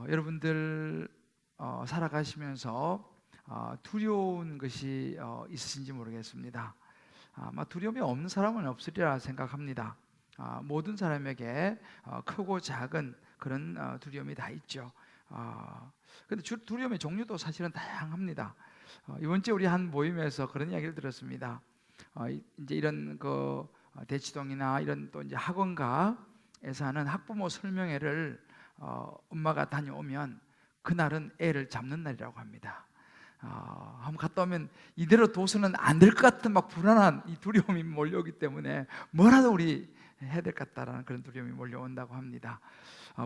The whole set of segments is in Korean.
여러분들 살아가시면서 두려운 것이 있으신지 모르겠습니다. 아마 두려움이 없는 사람은 없으리라 생각합니다. 모든 사람에게 크고 작은 그런 두려움이 다 있죠. 근데 두려움의 종류도 사실은 다양합니다. 이번 주에 우리 한 모임에서 그런 이야기를 들었습니다. 이제 이런 대치동이나 이런 또 이제 학원가에서 하는 학부모 설명회를 엄마가 다녀오면 그날은 애를 잡는 날이라고 합니다. 한번 갔다 오면 이대로 둬서는 안 될 것 같은 막 불안한 이 두려움이 몰려오기 때문에 뭐라도 우리 해야 될 것 같다라는 그런 두려움이 몰려온다고 합니다.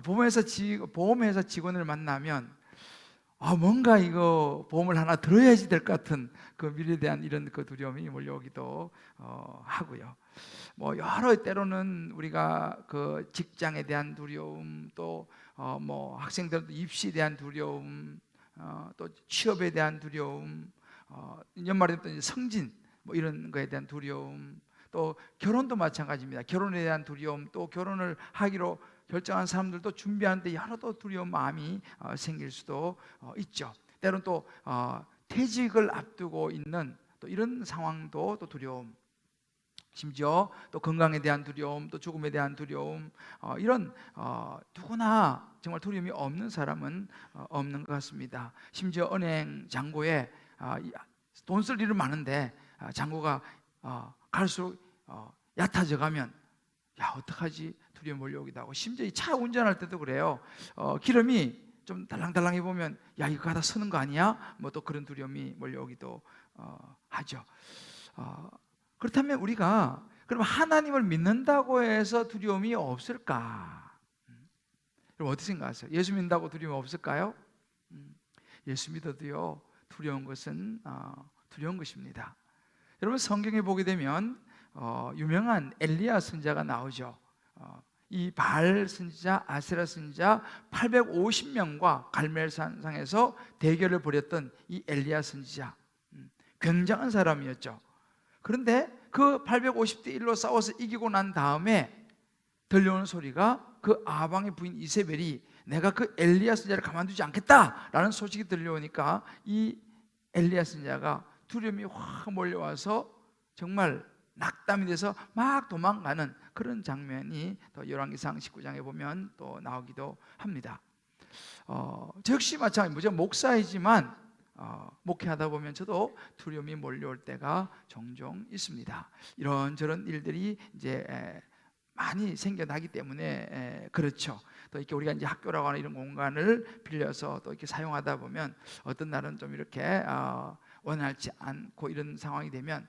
보험회사 직원을 만나면 뭔가 이거 보험을 하나 들어야지 될 것 같은 그 미래에 대한 이런 그 두려움이 몰려오기도 하고요. 여러 때로는 우리가 그 직장에 대한 두려움, 또 학생들도 입시에 대한 두려움, 또 취업에 대한 두려움, 연말에 또 이제 승진 이런 거에 대한 두려움, 또 결혼도 마찬가지입니다. 결혼에 대한 두려움, 또 결혼을 하기로 결정한 사람들도 준비하는데 여러 또 두려운 마음이 생길 수도 있죠. 때로는 또 퇴직을 앞두고 있는 또 이런 상황도 또 두려움, 심지어 또 건강에 대한 두려움, 또 죽음에 대한 두려움, 이런 누구나 정말 두려움이 없는 사람은 없는 것 같습니다. 심지어 은행 잔고에 돈 쓸 일은 많은데 잔고가 갈수록 얕아져 가면 어떡하지? 두려움이 몰려오기도 하고, 심지어 이 차 운전할 때도 그래요. 기름이 좀 달랑달랑해 보면 이거 가다 쓰는 거 아니야? 또 그런 두려움이 몰려오기도 하죠. 그렇다면 우리가 그럼 하나님을 믿는다고 해서 두려움이 없을까? 여러분 어떻게 생각하세요? 예수 믿는다고 두려움이 없을까요? 예수 믿어도요, 두려운 것은 두려운 것입니다. 여러분 성경에 보게 되면 유명한 엘리야 선지자가 나오죠. 이 바알 선지자, 아세라 선지자 850명과 갈멜산상에서 대결을 벌였던 이 엘리야 선지자, 굉장한 사람이었죠. 그런데 그 850대 1로 싸워서 이기고 난 다음에 들려오는 소리가 그 아방의 부인 이세벨이 내가 그 엘리야 선지자를 가만두지 않겠다라는 소식이 들려오니까 이 엘리야 선지자가 두려움이 확 몰려와서 정말 낙담이 돼서 막 도망가는 그런 장면이 또 열왕기상 19장에 보면 또 나오기도 합니다. 저 역시 마찬가지죠. 목사이지만 목회하다 보면 저도 두려움이 몰려올 때가 종종 있습니다. 이런저런 일들이 이제 많이 생겨나기 때문에 그렇죠. 또 이렇게 우리가 이제 학교라고 하는 이런 공간을 빌려서 또 이렇게 사용하다 보면 어떤 날은 좀 이렇게 원활치 않고 이런 상황이 되면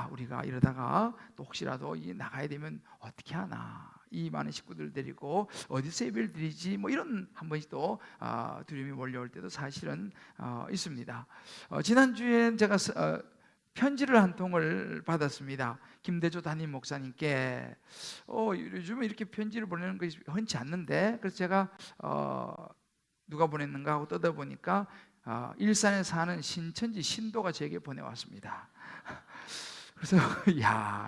우리가 이러다가 또 혹시라도 나가야 되면 어떻게 하나, 이 많은 식구들 데리고 어디서 예배를 드리지, 이런 한 번씩 또 두려움이 몰려올 때도 사실은 있습니다. 지난주에 제가 편지를 한 통을 받았습니다. 김대조 담임 목사님께 요즘에 이렇게 편지를 보내는 것이 흔치 않는데, 그래서 제가 누가 보냈는가 하고 뜯어보니까 일산에 사는 신천지 신도가 제게 보내왔습니다. 그래서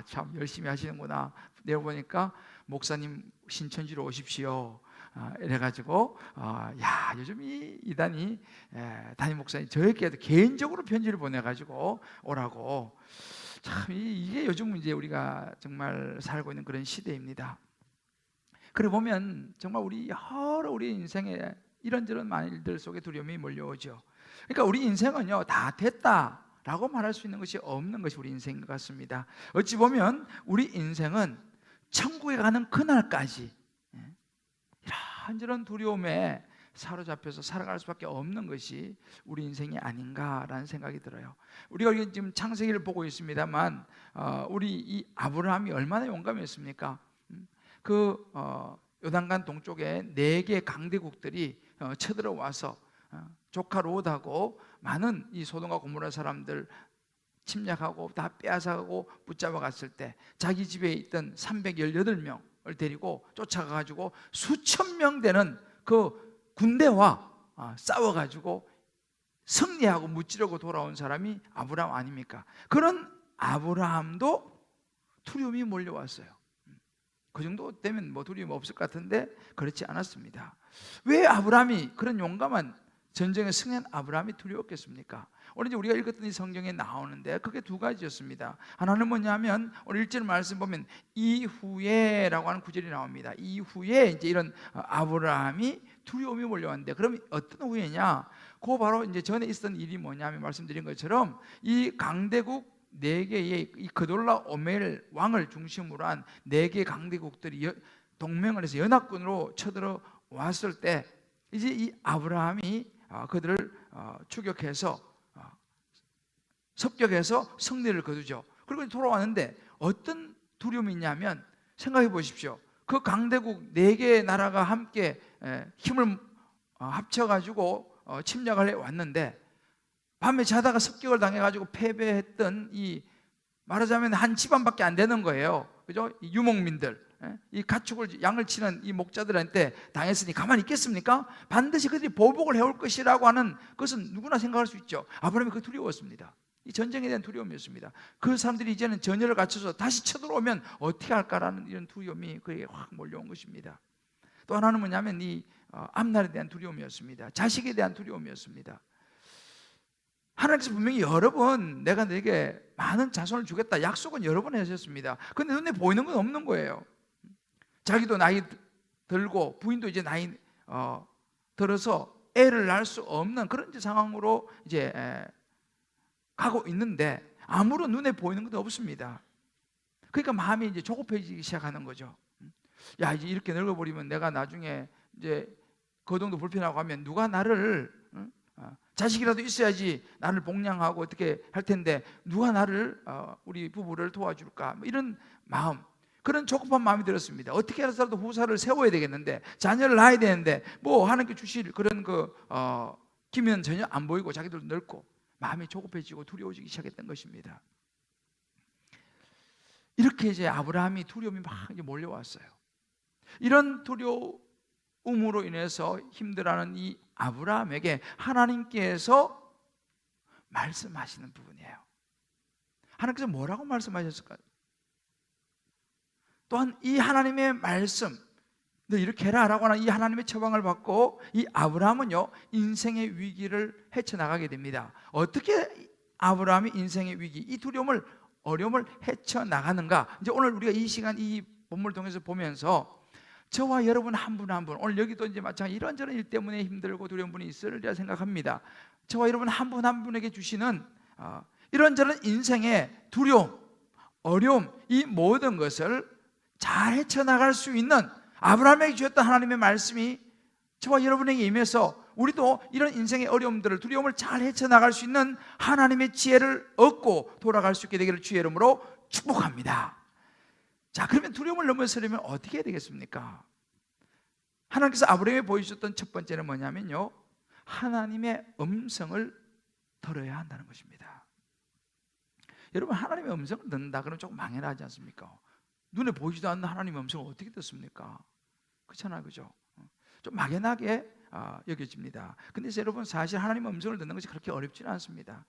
참 열심히 하시는구나. 내려보니까 목사님 신천지로 오십시오 이래가지고 요즘 이 이단이 담임 목사님 저에게도 개인적으로 편지를 보내가지고 오라고. 참 이게 요즘 이제 우리가 정말 살고 있는 그런 시대입니다. 그래 보면 정말 우리 인생에 이런저런 많은 일들 속에 두려움이 몰려오죠. 그러니까 우리 인생은요 다 됐다라고 말할 수 있는 것이 없는 것이 우리 인생인 것 같습니다. 어찌 보면 우리 인생은 천국에 가는 그날까지 이런저런 두려움에 사로잡혀서 살아갈 수밖에 없는 것이 우리 인생이 아닌가라는 생각이 들어요. 우리가 지금 창세기를 보고 있습니다만 우리 이 아브라함이 얼마나 용감했습니까? 요단강 동쪽에 4개 강대국들이 쳐들어와서 조카 롯하고 많은 이 소돔과 고모라 사람들 침략하고 다 빼앗아가고 붙잡아 갔을 때 자기 집에 있던 318명을 데리고 쫓아가가지고 수천 명 되는 그 군대와 싸워가지고 승리하고 무찌르고 돌아온 사람이 아브라함 아닙니까? 그런 아브라함도 두려움이 몰려왔어요. 그 정도 되면 뭐 두려움 없을 것 같은데 그렇지 않았습니다. 왜 아브라함이, 그런 용감한 전쟁에 승리한 아브라함이 두려웠겠습니까? 오늘 이제 우리가 읽었던 이 성경에 나오는데 그게 두 가지였습니다. 하나는 뭐냐면 오늘 1절 말씀 보면 이후에 라고 하는 구절이 나옵니다. 이후에 이제 이런 아브라함이 두려움이 몰려왔는데, 그럼 어떤 후에냐? 그 바로 이제 전에 있었던 일이 뭐냐면 말씀드린 것처럼 이 강대국 4개의 이 그돌라 오멜 왕을 중심으로 한 4개 강대국들이 동맹을 해서 연합군으로 쳐들어 왔을 때 이제 이 아브라함이 그들을 추격해서 섭격해서 승리를 거두죠. 그리고 돌아왔는데 어떤 두려움이 있냐면, 생각해 보십시오. 그 강대국 4개의 나라가 함께 힘을 합쳐가지고 침략을 해 왔는데, 밤에 자다가 습격을 당해가지고 패배했던 이, 말하자면 한 집안밖에 안 되는 거예요. 그죠? 이 유목민들, 이 가축을 양을 치는 이 목자들한테 당했으니 가만히 있겠습니까? 반드시 그들이 보복을 해올 것이라고 하는 것은 누구나 생각할 수 있죠. 아브라함이 그 두려웠습니다. 이 전쟁에 대한 두려움이었습니다. 그 사람들이 이제는 전열을 갖춰서 다시 쳐들어오면 어떻게 할까라는 이런 두려움이 그에게 확 몰려온 것입니다. 또 하나는 뭐냐면 이 앞날에 대한 두려움이었습니다. 자식에 대한 두려움이었습니다. 하나님께서 분명히 여러 번 내가 너에게 많은 자손을 주겠다 약속은 여러 번 하셨습니다. 그런데 눈에 보이는 건 없는 거예요. 자기도 나이 들고 부인도 이제 나이 들어서 애를 낳을 수 없는 그런 상황으로 이제 가고 있는데 아무런 눈에 보이는 것도 없습니다. 그러니까 마음이 이제 조급해지기 시작하는 거죠. 야, 이제 이렇게 늙어버리면 내가 나중에 이제 거동도 불편하고 하면 누가 나를, 자식이라도 있어야지 나를 복양하고 어떻게 할 텐데 누가 나를, 우리 부부를 도와줄까, 뭐 이런 마음, 그런 조급한 마음이 들었습니다. 어떻게 해서라도 후사를 세워야 되겠는데, 자녀를 낳아야 되는데 뭐 하나님께 주실 그런 기면 전혀 안 보이고 자기들도 늙고 마음이 조급해지고 두려워지기 시작했던 것입니다. 이렇게 이제 아브라함이 두려움이 막 이제 몰려왔어요. 이런 두려움으로 인해서 힘들어하는 이 아브라함에게 하나님께서 말씀하시는 부분이에요. 하나님께서 뭐라고 말씀하셨을까요? 또한 이 하나님의 말씀, 너 이렇게 해라 라고 하는 이 하나님의 처방을 받고 이 아브라함은요 인생의 위기를 헤쳐나가게 됩니다. 어떻게 아브라함이 인생의 위기, 이 두려움을, 어려움을 헤쳐나가는가? 이제 오늘 우리가 이 시간 이 본문을 통해서 보면서 저와 여러분 한 분 한 분, 오늘 여기도 이제 마찬가지 이런저런 일 때문에 힘들고 두려운 분이 있으리라 생각합니다. 저와 여러분 한 분 한 분에게 주시는 이런저런 인생의 두려움, 어려움, 이 모든 것을 잘 헤쳐나갈 수 있는 아브라함에게 주셨던 하나님의 말씀이 저와 여러분에게 임해서 우리도 이런 인생의 어려움들을, 두려움을 잘 헤쳐나갈 수 있는 하나님의 지혜를 얻고 돌아갈 수 있게 되기를 주의 이름으로 축복합니다. 자, 그러면 두려움을 넘어서려면 어떻게 해야 되겠습니까? 하나님께서 아브라함에게 보여주셨던 첫 번째는 뭐냐면요, 하나님의 음성을 들어야 한다는 것입니다. 여러분, 하나님의 음성을 듣는다 그러면 조금 망연하지 않습니까? 눈에 보이지도 않는 하나님의 음성을 어떻게 듣습니까? 그렇잖아요, 그죠? 좀 막연하게 여겨집니다. 근데 여러분, 사실 하나님의 음성을 듣는 것이 그렇게 어렵지는 않습니다.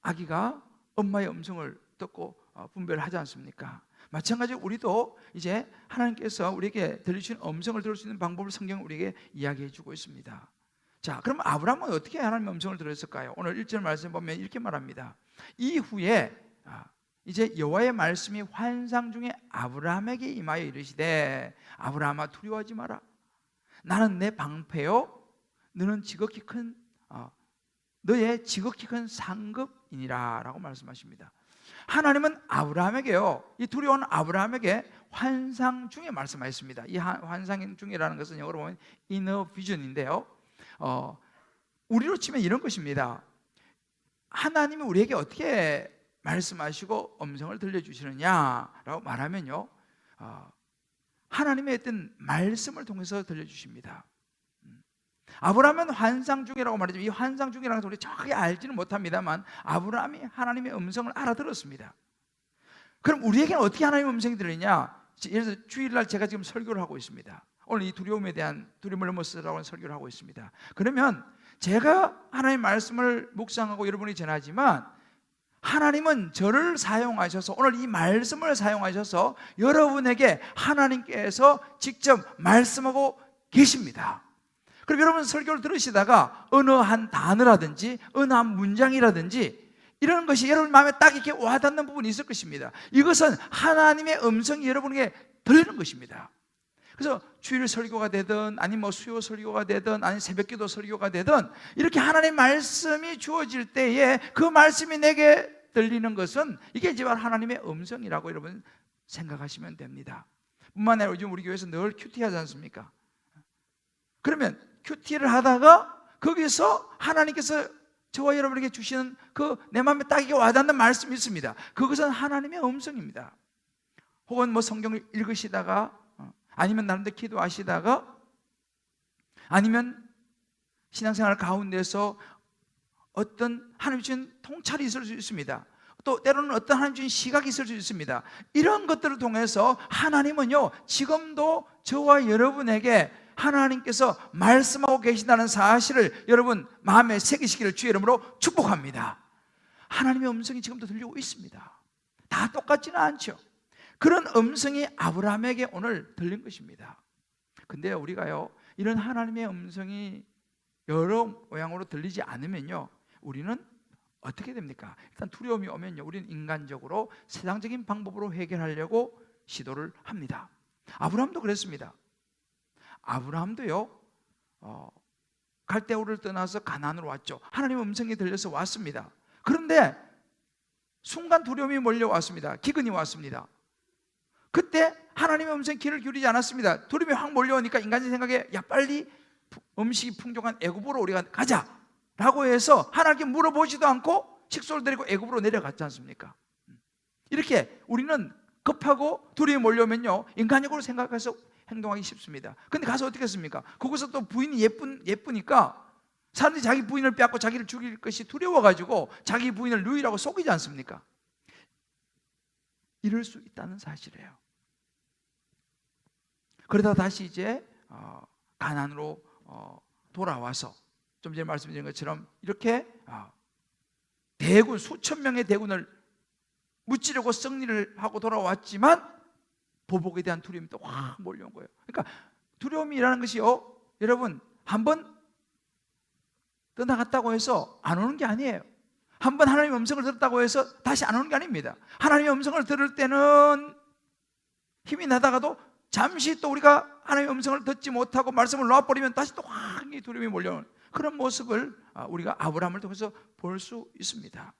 아기가 엄마의 음성을 듣고 분별하지 않습니까? 마찬가지로 우리도 이제 하나님께서 우리에게 들려주신 음성을 들을 수 있는 방법을 성경은 우리에게 이야기해 주고 있습니다. 자, 그럼 아브라함은 어떻게 하나님의 음성을 들었을까요? 오늘 1절 말씀 보면 이렇게 말합니다. 이후에 이제 여호와의 말씀이 환상 중에 아브라함에게 임하여 이르시되 아브라함아 두려워하지 마라. 나는 내 방패요 너는 지극히 큰 너의 지극히 큰 상급이니라 라고 말씀하십니다. 하나님은 아브라함에게요, 이 두려운 아브라함에게 환상 중에 말씀하셨습니다. 이 환상 중이라는 것은 영어로 보면 inner vision인데요, 우리로 치면 이런 것입니다. 하나님이 우리에게 어떻게 말씀하시고 음성을 들려주시느냐라고 말하면요, 하나님의 어떤 말씀을 통해서 들려주십니다. 아브라함은 환상 중이라고 말하지만 이 환상 중이라는 것을 우리 정확하게 알지는 못합니다만 아브라함이 하나님의 음성을 알아들었습니다. 그럼 우리에게는 어떻게 하나님의 음성이 들리냐? 예를 들어서 주일날 제가 지금 설교를 하고 있습니다. 오늘 이 두려움에 대한, 두려움을 넘어서라고 하는 설교를 하고 있습니다. 그러면 제가 하나님의 말씀을 묵상하고 여러분이 전하지만 하나님은 저를 사용하셔서, 오늘 이 말씀을 사용하셔서 여러분에게 하나님께서 직접 말씀하고 계십니다. 그럼 여러분 설교를 들으시다가 어느 한 단어라든지 어느 한 문장이라든지 이런 것이 여러분 마음에 딱 이렇게 와닿는 부분이 있을 것입니다. 이것은 하나님의 음성이 여러분에게 들리는 것입니다. 그래서 주일 설교가 되든 아니면 뭐 수요 설교가 되든 아니면 새벽기도 설교가 되든 이렇게 하나님의 말씀이 주어질 때에 그 말씀이 내게 들리는 것은 이게 이제 바로 하나님의 음성이라고 여러분 생각하시면 됩니다. 뿐만 아니라 요즘 우리 교회에서 늘 큐티 하지 않습니까? 그러면 큐티를 하다가 거기서 하나님께서 저와 여러분에게 주시는 그 내 마음에 딱 이게 와닿는 말씀이 있습니다. 그것은 하나님의 음성입니다. 혹은 뭐 성경을 읽으시다가 아니면 나름대로 기도하시다가 아니면 신앙생활 가운데서 어떤 하나님 주신 통찰이 있을 수 있습니다. 또 때로는 어떤 하나님 주신 시각이 있을 수 있습니다. 이런 것들을 통해서 하나님은요 지금도 저와 여러분에게 하나님께서 말씀하고 계신다는 사실을 여러분 마음에 새기시기를 주의 이름으로 축복합니다. 하나님의 음성이 지금도 들리고 있습니다. 다 똑같지는 않죠. 그런 음성이 아브라함에게 오늘 들린 것입니다. 근데 우리가요 이런 하나님의 음성이 여러 모양으로 들리지 않으면요 우리는 어떻게 됩니까? 일단 두려움이 오면요 우리는 인간적으로 세상적인 방법으로 해결하려고 시도를 합니다. 아브라함도 그랬습니다. 아브라함도요 갈대우를 떠나서 가나안으로 왔죠. 하나님의 음성이 들려서 왔습니다. 그런데 순간 두려움이 몰려왔습니다. 기근이 왔습니다. 그때 하나님의 음성에 귀를 기울이지 않았습니다. 두려움이 확 몰려오니까 인간의 생각에 야 빨리 음식이 풍족한 애굽으로 우리가 가자 라고 해서 하나님께 물어보지도 않고 식소를 데리고 애굽으로 내려갔지 않습니까? 이렇게 우리는 급하고 두려움이 몰려오면요 인간적으로 생각해서 행동하기 쉽습니다. 근데 가서 어떻게 했습니까? 거기서 또 부인이 예쁘니까 사람들이 자기 부인을 빼앗고 자기를 죽일 것이 두려워가지고 자기 부인을 누이라고 속이지 않습니까? 이럴 수 있다는 사실이에요. 그러다 다시 이제 가나안으로 돌아와서 좀 전에 말씀드린 것처럼 이렇게 대군 수천 명의 대군을 무찌르고 승리를 하고 돌아왔지만 보복에 대한 두려움이 또 확 몰려온 거예요. 그러니까 두려움이라는 것이요 여러분 한번 떠나갔다고 해서 안 오는 게 아니에요. 한번 하나님의 음성을 들었다고 해서 다시 안 오는 게 아닙니다. 하나님의 음성을 들을 때는 힘이 나다가도 잠시 또 우리가 하나님의 음성을 듣지 못하고 말씀을 놔버리면 다시 또 확 두려움이 몰려오는 그런 모습을 우리가 아브라함을 통해서 볼 수 있습니다.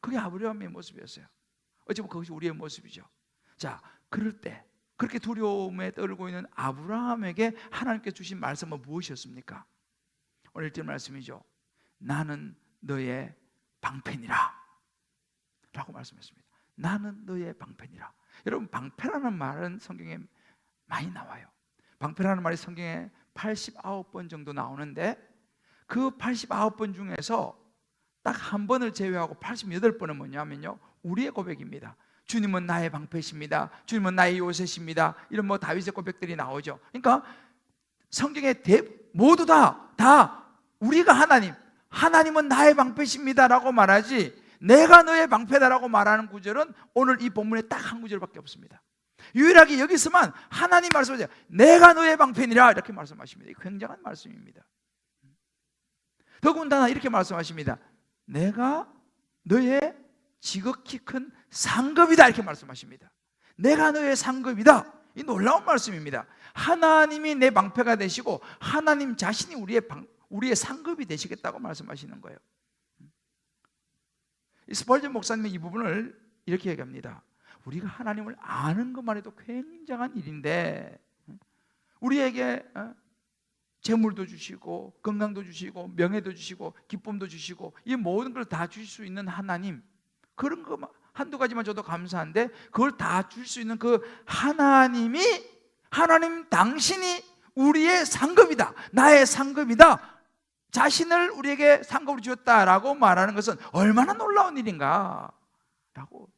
그게 아브라함의 모습이었어요. 어찌 보면 그것이 우리의 모습이죠. 자, 그럴 때 그렇게 두려움에 떨고 있는 아브라함에게 하나님께 주신 말씀은 무엇이었습니까? 오늘 1절 말씀이죠. 나는 너의 방편이라 라고 말씀했습니다. 나는 너의 방편이라. 여러분 방패라는 말은 성경에 많이 나와요. 방패라는 말이 성경에 89번 정도 나오는데 그 89번 중에서 딱 한 번을 제외하고 88번은 뭐냐면요 우리의 고백입니다. 주님은 나의 방패십니다. 주님은 나의 요새십니다. 이런 뭐 다윗의 고백들이 나오죠. 그러니까 성경에 모두 다 우리가 하나님은 나의 방패십니다라고 말하지 내가 너의 방패다라고 말하는 구절은 오늘 이 본문에 딱 한 구절밖에 없습니다. 유일하게 여기서만 하나님 말씀하세요. 내가 너의 방패니라 이렇게 말씀하십니다. 굉장한 말씀입니다. 더군다나 이렇게 말씀하십니다. 내가 너의 지극히 큰 상급이다 이렇게 말씀하십니다. 내가 너의 상급이다. 이 놀라운 말씀입니다. 하나님이 내 방패가 되시고 하나님 자신이 우리의 상급이 되시겠다고 말씀하시는 거예요. 스펄전 목사님은 이 부분을 이렇게 얘기합니다. 우리가 하나님을 아는 것만 해도 굉장한 일인데 우리에게 재물도 주시고 건강도 주시고 명예도 주시고 기쁨도 주시고 이 모든 걸 다 주실 수 있는 하나님, 그런 거 한두 가지만 줘도 감사한데 그걸 다 줄 수 있는 그 하나님 당신이 우리의 상급이다, 나의 상급이다, 자신을 우리에게 상급으로 주었다라고 말하는 것은 얼마나 놀라운 일인가 라고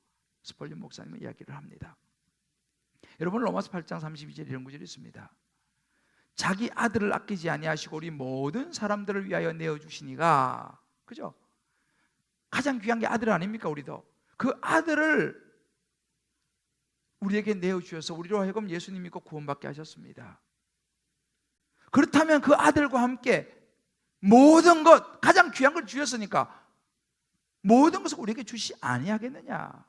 스펄전 목사님은 이야기를 합니다. 여러분 로마서 8장 32절 이런 구절이 있습니다. 자기 아들을 아끼지 아니하시고 우리 모든 사람들을 위하여 내어주시니가, 그죠? 가장 귀한 게 아들 아닙니까? 우리도 그 아들을 우리에게 내어주셔서 우리로 하여금 예수님 믿고 구원받게 하셨습니다. 그렇다면 그 아들과 함께 모든 것, 가장 귀한 걸 주셨으니까 모든 것을 우리에게 주시 아니하겠느냐.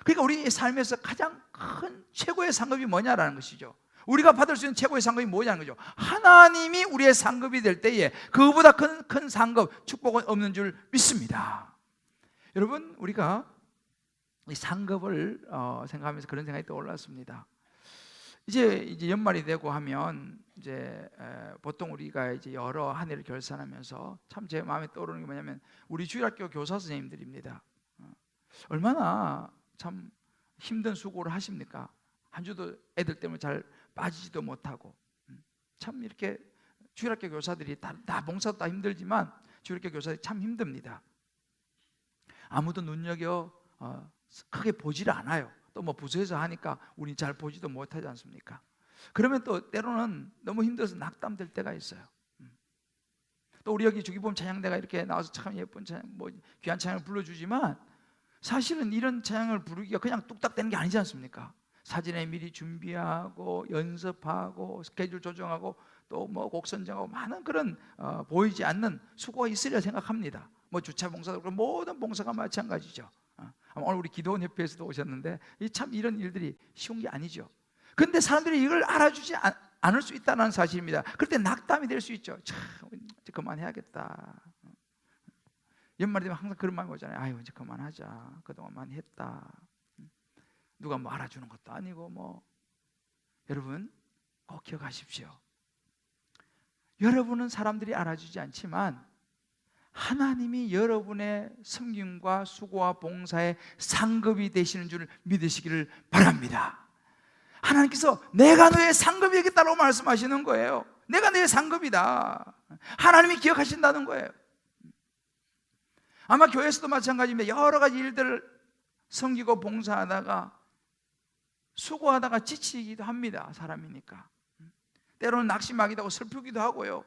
그러니까 우리의 삶에서 가장 큰 최고의 상급이 뭐냐라는 것이죠. 우리가 받을 수 있는 최고의 상급이 뭐냐는 거죠. 하나님이 우리의 상급이 될 때에 그보다 큰 상급, 축복은 없는 줄 믿습니다. 여러분, 우리가 이 상급을 생각하면서 그런 생각이 떠올랐습니다. 이제 연말이 되고 하면 이제 보통 우리가 이제 여러 한 해를 결산하면서 참 제 마음에 떠오르는 게 뭐냐면 우리 주일학교 교사 선생님들입니다. 얼마나 참 힘든 수고를 하십니까? 한 주도 애들 때문에 잘 빠지지도 못하고, 참 이렇게 주일학교 교사들이 다 봉사도 다 힘들지만 주일학교 교사들이 참 힘듭니다. 아무도 눈여겨 크게 보지를 않아요. 또 뭐 부서에서 하니까 우리 잘 보지도 못하지 않습니까? 그러면 또 때로는 너무 힘들어서 낙담될 때가 있어요. 또 우리 여기 주기보험 찬양대가 이렇게 나와서 참 예쁜 찬양, 뭐 귀한 찬양을 불러주지만 사실은 이런 찬양을 부르기가 그냥 뚝딱 되는 게 아니지 않습니까? 사진에 미리 준비하고 연습하고 스케줄 조정하고 또 뭐 곡 선정하고 많은 그런 보이지 않는 수고가 있으리라 생각합니다. 뭐 주차 봉사도 그렇고 모든 봉사가 마찬가지죠. 오늘 우리 기도원 협회에서도 오셨는데 참 이런 일들이 쉬운 게 아니죠. 그런데 사람들이 이걸 알아주지 않을 수 있다는 사실입니다. 그럴 때 낙담이 될 수 있죠. 참 이제 그만해야겠다. 연말이 되면 항상 그런 마음이 오잖아요. 아유 이제 그만하자. 그동안 많이 했다. 누가 뭐 알아주는 것도 아니고 뭐. 여러분 꼭 기억하십시오. 여러분은 사람들이 알아주지 않지만 하나님이 여러분의 섬김과 수고와 봉사의 상급이 되시는 줄 믿으시기를 바랍니다. 하나님께서 내가 너의 상급이 되겠다고 말씀하시는 거예요. 내가 너의 상급이다. 하나님이 기억하신다는 거예요. 아마 교회에서도 마찬가지입니다. 여러 가지 일들을 섬기고 봉사하다가 수고하다가 지치기도 합니다. 사람이니까. 때로는 낙심하기도 하고 슬프기도 하고요.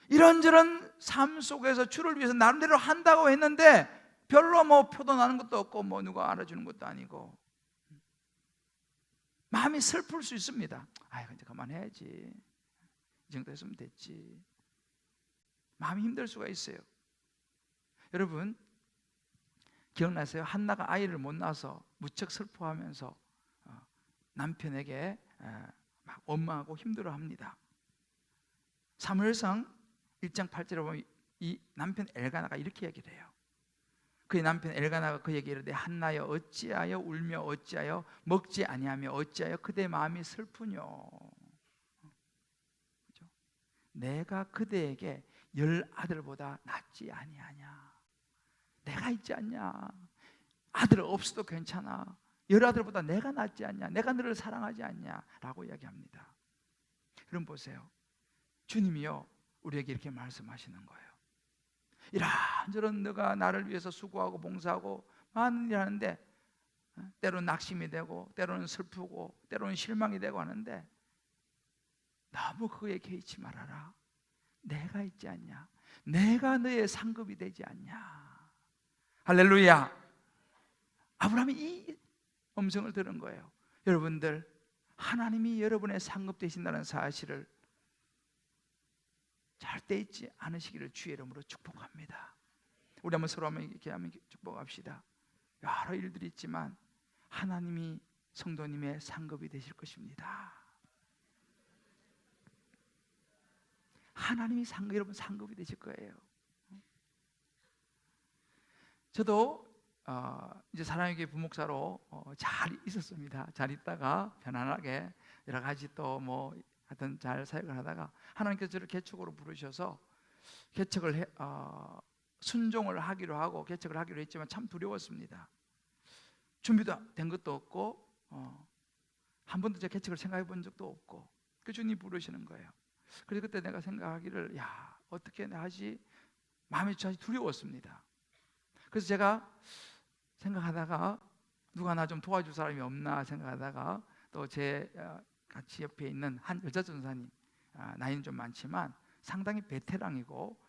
이런저런 삶 속에서 주를 위해서 나름대로 한다고 했는데 별로 뭐 표도 나는 것도 없고 뭐 누가 알아주는 것도 아니고 마음이 슬플 수 있습니다. 아유 이제 그만해야지. 이 정도 했으면 됐지. 마음이 힘들 수가 있어요. 여러분 기억나세요? 한나가 아이를 못 낳아서 무척 슬퍼하면서 남편에게 막 원망하고 힘들어합니다. 사무엘상 1장 8절에 보면 이 남편 엘가나가 이렇게 얘기를 해요. 그의 남편 엘가나가 그에게 이르되 한나여 어찌하여 울며 어찌하여 먹지 아니하며 어찌하여 그대 마음이 슬프뇨. 그렇죠? 내가 그대에게 10 아들보다 낫지 아니하냐. 내가 있지 않냐. 아들 없어도 괜찮아. 10 아들보다 내가 낫지 않냐. 내가 너를 사랑하지 않냐 라고 이야기합니다. 여러분 보세요. 주님이요 우리에게 이렇게 말씀하시는 거예요. 이런저런 너가 나를 위해서 수고하고 봉사하고 많은 일 하는데 때로는 낙심이 되고 때로는 슬프고 때로는 실망이 되고 하는데 너무 그에 개의치 말아라. 내가 있지 않냐. 내가 너의 상급이 되지 않냐. 할렐루야. 아브라함이 이 음성을 들은 거예요. 여러분들 하나님이 여러분의 상급 되신다는 사실을 절대 잊지 않으시기를 주의 이름으로 축복합니다. 우리 한번 서로 한번 이렇게 하면 축복합시다. 여러 일들이 있지만 하나님이 성도님의 상급이 되실 것입니다. 하나님이 여러분 상급이 되실 거예요. 저도 이제 사랑의 부목사로 잘 있었습니다. 잘 있다가 편안하게 여러 가지 또 뭐 하여튼 잘 사역을 하다가 하나님께서 저를 개척으로 부르셔서 개척을 순종을 하기로 하고 개척을 하기로 했지만 참 두려웠습니다. 준비도 된 것도 없고 한 번도 제 개척을 생각해 본 적도 없고 그 주님 부르시는 거예요. 그래서 그때 내가 생각하기를 야 어떻게 하지 마음이 사실 두려웠습니다. 그래서 제가 생각하다가 누가 나 좀 도와줄 사람이 없나 생각하다가 또 제 같이 옆에 있는 한 여자 전사님 나이는 좀 많지만 상당히 베테랑이고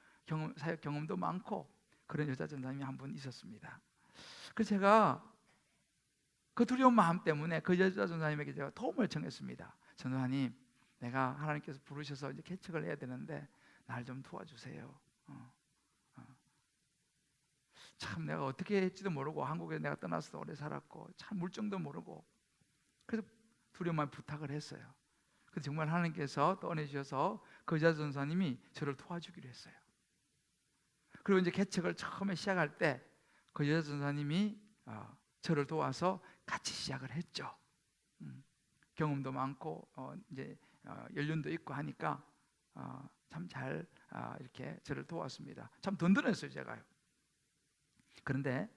사역 경험도 많고 그런 여자 전사님이 한 분 있었습니다. 그래서 제가 그 두려운 마음 때문에 그 여자 전사님에게 제가 도움을 청했습니다. 전사님, 내가 하나님께서 부르셔서 이제 개척을 해야 되는데 날 좀 도와주세요. 참 내가 어떻게 할지도 모르고 한국에 내가 떠나서 오래 살았고 참 물정도 모르고 그래서 두려움만 부탁을 했어요. 그래서 정말 하나님께서 떠내주셔서 그 여자 전사님이 저를 도와주기로 했어요. 그리고 이제 개척을 처음에 시작할 때 그 여자 전사님이 저를 도와서 같이 시작을 했죠. 경험도 많고 이제 연륜도 있고 하니까 참 잘 이렇게 저를 도왔습니다. 참 든든했어요, 제가요. 그런데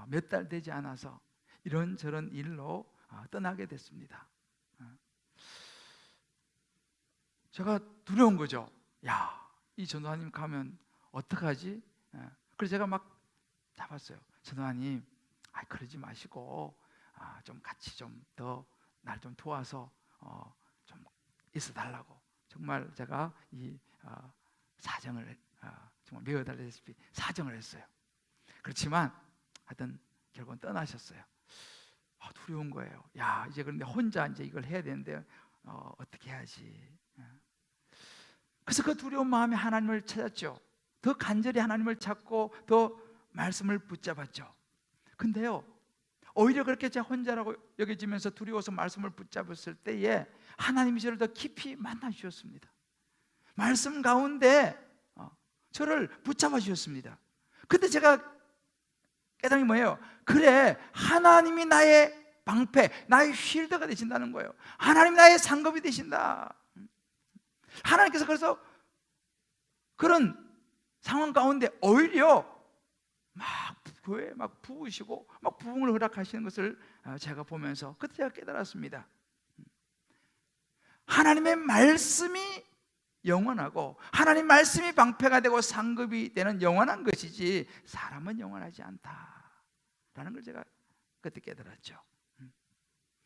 몇 달 되지 않아서 이런저런 일로 떠나게 됐습니다. 제가 두려운 거죠. 야, 이 전도사님 가면 어떡하지? 그래서 제가 막 잡았어요. 전도사님, 그러지 마시고 좀 같이 좀 더 날 좀 도와서 좀 있어 달라고 정말 제가 이 사정을 정말 메어달라시피 사정을 했어요. 그렇지만 하여튼 결국은 떠나셨어요. 두려운 거예요. 야, 이제 그런데 혼자 이제 이걸 해야 되는데 어떻게 해야지? 그래서 그 두려운 마음에 하나님을 찾았죠. 더 간절히 하나님을 찾고 더 말씀을 붙잡았죠. 근데요, 오히려 그렇게 제 혼자라고 여겨지면서 두려워서 말씀을 붙잡았을 때에 하나님이 저를 더 깊이 만나 주셨습니다. 말씀 가운데 저를 붙잡아 주셨습니다. 근데 제가 깨달은 게 뭐예요? 그래, 하나님이 나의 방패, 나의 쉴드가 되신다는 거예요. 하나님이 나의 상급이 되신다. 하나님께서 그래서 그런 상황 가운데 오히려 막 교회에 막 부으시고 막 부흥을 허락하시는 것을 제가 보면서 그때 제가 깨달았습니다. 하나님의 말씀이 영원하고 하나님 말씀이 방패가 되고 상급이 되는 영원한 것이지 사람은 영원하지 않다라는 걸 제가 그때 깨달았죠.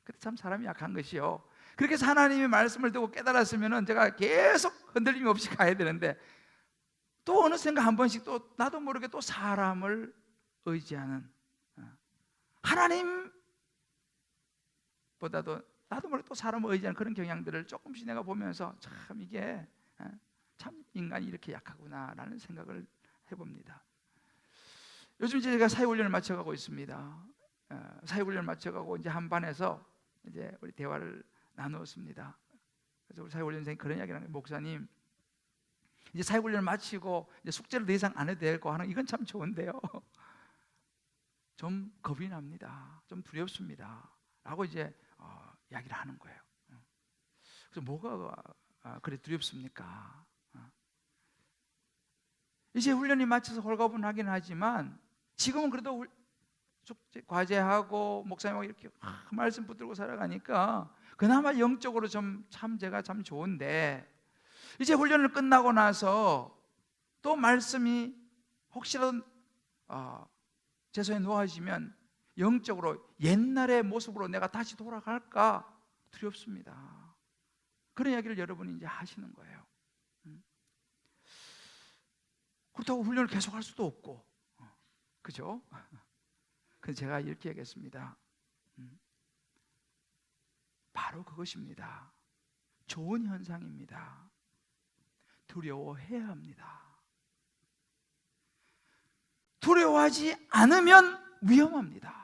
그때 참 사람이 약한 것이요. 그렇게 해서 하나님의 말씀을 듣고 깨달았으면 제가 계속 흔들림이 없이 가야 되는데 또 어느샌가 한 번씩 또 나도 모르게 또 사람을 의지하는 하나님보다도 나도 모르게 또 사람을 의지하는 그런 경향들을 조금씩 내가 보면서 참 이게 참 인간이 이렇게 약하구나라는 생각을 해봅니다. 요즘 제가 사회훈련을 마쳐가고 있습니다. 사회훈련을 마쳐가고 이제 한 반에서 이제 우리 대화를 나누었습니다. 그래서 우리 사회훈련생이 그런 이야기를 하는 거예요. 목사님, 이제 사회훈련을 마치고 이제 숙제를 더 이상 안 해도 되고 하는 이건 참 좋은데요. 좀 겁이 납니다. 좀 두렵습니다. 라고 이제 이야기를 하는 거예요. 그래서 뭐가 그래 두렵습니까? 이제 훈련이 마쳐서 홀가분하긴 하지만 지금은 그래도 숙제 과제하고 목사님하고 이렇게 말씀 붙들고 살아가니까 그나마 영적으로 좀 참 제가 참 좋은데 이제 훈련을 끝나고 나서 또 말씀이 혹시라도 제 손에 놓아지면 영적으로 옛날의 모습으로 내가 다시 돌아갈까 두렵습니다. 그런 이야기를 여러분이 이제 하시는 거예요. 그렇다고 훈련을 계속할 수도 없고, 그죠? 그래서 제가 이렇게 얘기했습니다. 바로 그것입니다. 좋은 현상입니다. 두려워해야 합니다. 두려워하지 않으면 위험합니다.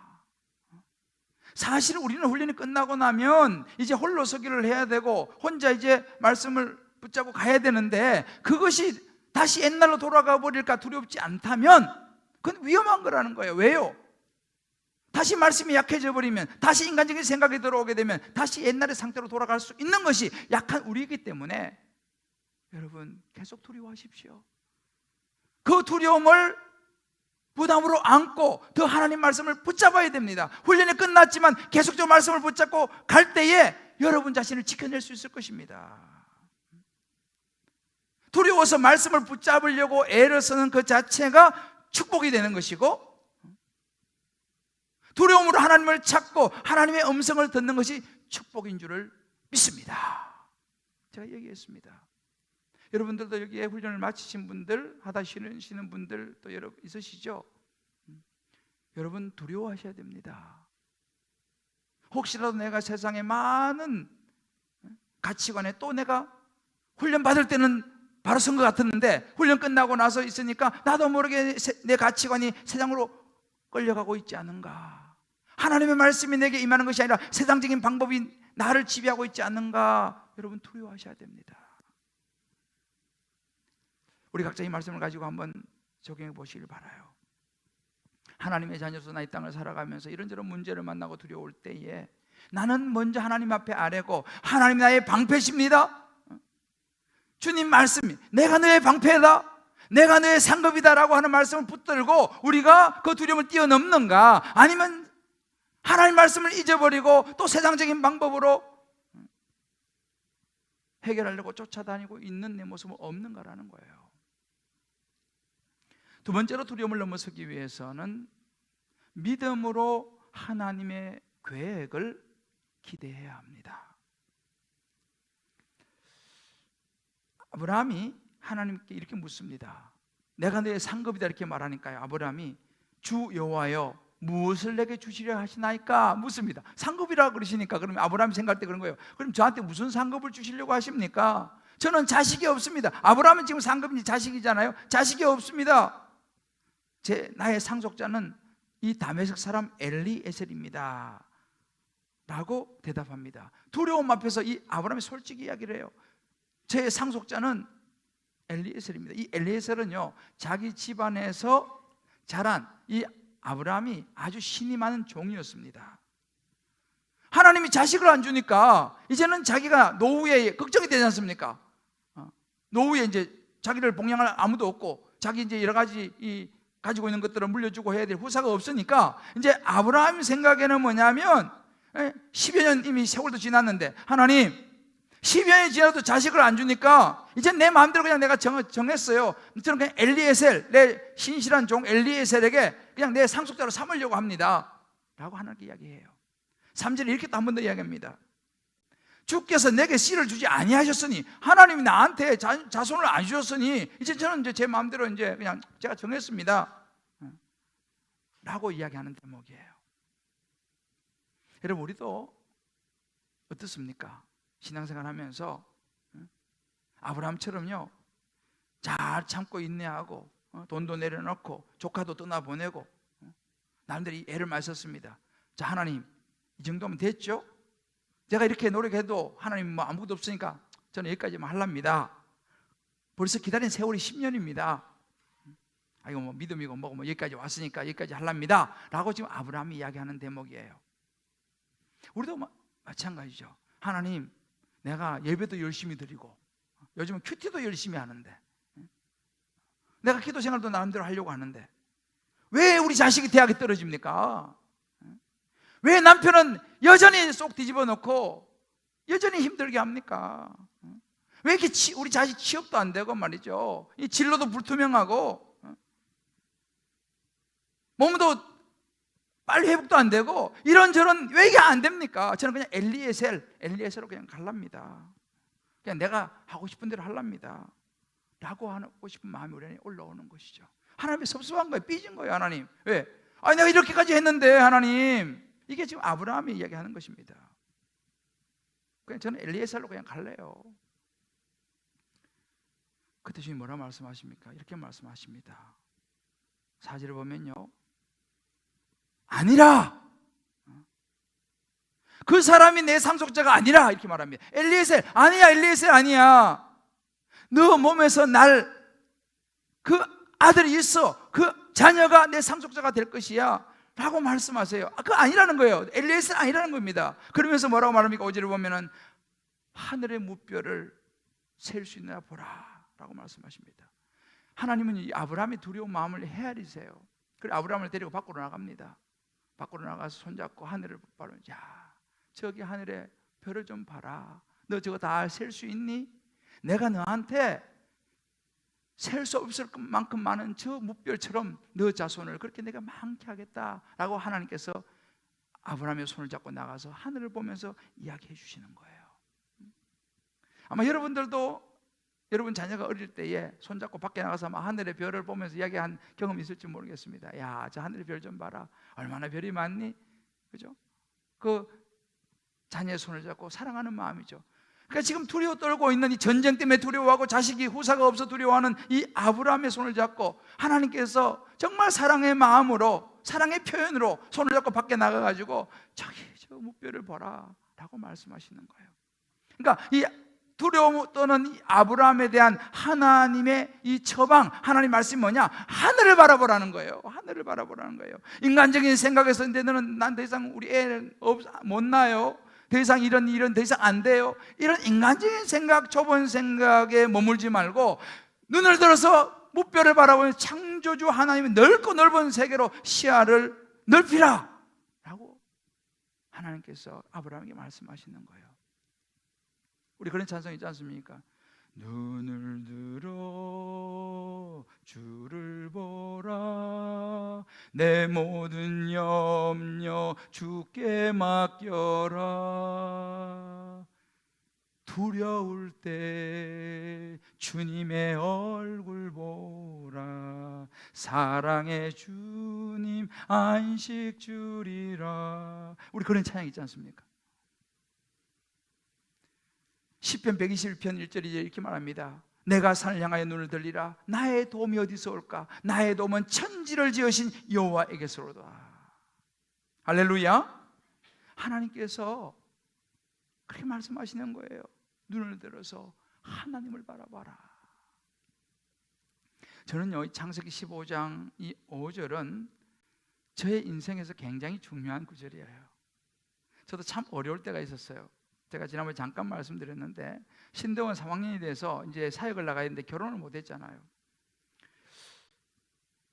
사실 우리는 훈련이 끝나고 나면 이제 홀로 서기를 해야 되고 혼자 이제 말씀을 붙잡고 가야 되는데 그것이 다시 옛날로 돌아가 버릴까 두렵지 않다면 그건 위험한 거라는 거예요. 왜요? 다시 말씀이 약해져 버리면 다시 인간적인 생각이 들어오게 되면 다시 옛날의 상태로 돌아갈 수 있는 것이 약한 우리이기 때문에 여러분 계속 두려워하십시오. 그 두려움을 부담으로 안고 더 하나님 말씀을 붙잡아야 됩니다. 훈련이 끝났지만 계속적으로 말씀을 붙잡고 갈 때에 여러분 자신을 지켜낼 수 있을 것입니다. 두려워서 말씀을 붙잡으려고 애를 쓰는 그 자체가 축복이 되는 것이고 두려움으로 하나님을 찾고 하나님의 음성을 듣는 것이 축복인 줄을 믿습니다. 제가 얘기했습니다. 여러분들도 여기에 훈련을 마치신 분들, 하다 쉬는 분들 또 여러분 있으시죠? 여러분 두려워하셔야 됩니다. 혹시라도 내가 세상에 많은 가치관에 또 내가 훈련 받을 때는 바로 선거 같았는데 훈련 끝나고 나서 있으니까 나도 모르게 내 가치관이 세상으로 끌려가고 있지 않은가? 하나님의 말씀이 내게 임하는 것이 아니라 세상적인 방법이 나를 지배하고 있지 않는가? 여러분 두려워하셔야 됩니다. 우리 각자 이 말씀을 가지고 한번 적용해 보시길 바라요. 하나님의 자녀로서 나 이 땅을 살아가면서 이런저런 문제를 만나고 두려울 때에 나는 먼저 하나님 앞에 아뢰고 하나님 나의 방패십니다. 주님 말씀이 내가 너의 방패다, 내가 너의 상급이다라고 하는 말씀을 붙들고 우리가 그 두려움을 뛰어넘는가, 아니면 하나님 말씀을 잊어버리고 또 세상적인 방법으로 해결하려고 쫓아다니고 있는 내 모습은 없는가라는 거예요. 두 번째로 두려움을 넘어서기 위해서는 믿음으로 하나님의 계획을 기대해야 합니다. 아브라함이 하나님께 이렇게 묻습니다. 내가 너의 상급이다 이렇게 말하니까요, 아브라함이 주 여호와여 무엇을 내게 주시려 하시나이까 묻습니다. 상급이라 그러시니까 그러면 아브라함이 생각할 때 그런 거예요. 그럼 저한테 무슨 상급을 주시려고 하십니까? 저는 자식이 없습니다. 아브라함은 지금 상급인지 자식이잖아요. 자식이 없습니다. 나의 상속자는 이 다메섹 사람 엘리에셀입니다 라고 대답합니다. 두려움 앞에서 이 아브라함이 솔직히 이야기를 해요. 제 상속자는 엘리에셀입니다. 이 엘리에셀은요, 자기 집안에서 자란 이 아브라함이 아주 신이 많은 종이었습니다. 하나님이 자식을 안 주니까 이제는 자기가 노후에 걱정이 되지 않습니까? 노후에 이제 자기를 봉양할 아무도 없고 자기 이제 여러 가지 가지고 있는 것들을 물려주고 해야 될 후사가 없으니까 이제 아브라함 생각에는 뭐냐면 10여 년 이미 세월도 지났는데 하나님 10여 년이 지나도 자식을 안 주니까 이제 내 마음대로 그냥 내가 정했어요. 저는 그냥 엘리에셀, 내 신실한 종 엘리에셀에게 그냥 내 상속자로 삼으려고 합니다 라고 하나님께 이야기해요. 3절에 이렇게 또 한 번 더 이야기합니다. 주께서 내게 씨를 주지 아니하셨으니, 하나님이 나한테 자손을 안 주셨으니 이제 저는 이제 제 마음대로 이제 그냥 제가 정했습니다 라고 이야기하는 대목이에요. 여러분 우리도 어떻습니까? 신앙생활 하면서 아브라함처럼요 잘 참고 인내하고 돈도 내려놓고 조카도 떠나보내고 남들이 애를 많이 썼습니다. 자, 하나님 이 정도면 됐죠? 제가 이렇게 노력해도 하나님 뭐 아무것도 없으니까 저는 여기까지만 하랍니다. 벌써 기다린 세월이 10년입니다. 이거 뭐 믿음이고 뭐고 뭐 여기까지 왔으니까 여기까지 하랍니다 라고 지금 아브라함이 이야기하는 대목이에요. 우리도 마찬가지죠. 하나님 내가 예배도 열심히 드리고 요즘은 큐티도 열심히 하는데 내가 기도 생활도 나름대로 하려고 하는데 왜 우리 자식이 대학에 떨어집니까? 왜 남편은 여전히 쏙 뒤집어 놓고 여전히 힘들게 합니까? 왜 이렇게 우리 자식 취업도 안 되고 말이죠, 이 진로도 불투명하고 몸도 빨리 회복도 안 되고 이런저런 왜 이게 안 됩니까? 저는 그냥 엘리에셀로 그냥 갈랍니다. 그냥 내가 하고 싶은 대로 할랍니다 라고 하고 싶은 마음이 우리 안에 올라오는 것이죠. 하나님이 섭섭한 거예요. 삐진 거예요. 하나님 왜? 내가 이렇게까지 했는데 하나님. 이게 지금 아브라함이 이야기하는 것입니다. 그냥 저는 엘리에셀로 그냥 갈래요. 그때 주님 뭐라 말씀하십니까? 이렇게 말씀하십니다. 4절을 보면요, 아니라 그 사람이 내 상속자가 아니라 이렇게 말합니다. 엘리에셀 아니야, 엘리에셀 아니야. 너 몸에서 그 아들이 있어. 그 자녀가 내 상속자가 될 것이야 라고 말씀하세요. 그거 아니라는 거예요. 엘리에셀 아니라는 겁니다. 그러면서 뭐라고 말합니까? 5절을 보면은 하늘의 무뼈를 셀 수 있나 보라 라고 말씀하십니다. 하나님은 이 아브라함의 두려운 마음을 헤아리세요. 그래서 아브라함을 데리고 밖으로 나갑니다. 밖으로 나가서 손잡고 하늘을 바라보면, 야, 저기 하늘에 별을 좀 봐라. 너 저거 다 셀 수 있니? 내가 너한테 셀 수 없을 만큼 많은 저 무별처럼 너 자손을 그렇게 내가 많게 하겠다라고 하나님께서 아브라함의 손을 잡고 나가서 하늘을 보면서 이야기해 주시는 거예요. 아마 여러분들도 여러분 자녀가 어릴 때에 손잡고 밖에 나가서 막 하늘의 별을 보면서 이야기한 경험이 있을지 모르겠습니다. 야, 저 하늘의 별 좀 봐라. 얼마나 별이 많니? 그죠? 그 자녀의 손을 잡고 사랑하는 마음이죠. 그러니까 지금 두려워 떨고 있는 이 전쟁 때문에 두려워하고 자식이 후사가 없어 두려워하는 이 아브라함의 손을 잡고 하나님께서 정말 사랑의 마음으로, 사랑의 표현으로 손을 잡고 밖에 나가가지고 저기 저 무뼈를 보라 라고 말씀하시는 거예요. 그러니까 이 두려움 또는 이 아브라함에 대한 하나님의 이 처방, 하나님 말씀이 뭐냐? 하늘을 바라보라는 거예요. 하늘을 바라보라는 거예요. 인간적인 생각에서 너는 난 더 이상 우리 애 못 낳아요. 더 이상 이런 일은 더 이상 안 돼요. 이런 인간적인 생각, 좁은 생각에 머물지 말고 눈을 들어서 무뼈를 바라보는 창조주 하나님의 넓고 넓은 세계로 시야를 넓히라 라고 하나님께서 아브라함에게 말씀하시는 거예요. 우리 그런 찬송 있지 않습니까? 눈을 들어 주를 보라, 내 모든 염려 주께 맡겨라. 두려울 때 주님의 얼굴 보라, 사랑의 주님 안식 주리라. 우리 그런 찬양 있지 않습니까? 시편 121편 1절이 이렇게 말합니다. 내가 산을 향하여 눈을 들리라, 나의 도움이 어디서 올까? 나의 도움은 천지를 지으신 여호와에게서로다. 할렐루야. 하나님께서 그렇게 말씀하시는 거예요. 눈을 들어서 하나님을 바라봐라. 저는요, 창세기 15장 이 5절은 저의 인생에서 굉장히 중요한 구절이에요. 저도 참 어려울 때가 있었어요. 제가 지난번에 잠깐 말씀드렸는데 신대원 3학년이 돼서 이제 사역을 나가야 되는데 결혼을 못 했잖아요.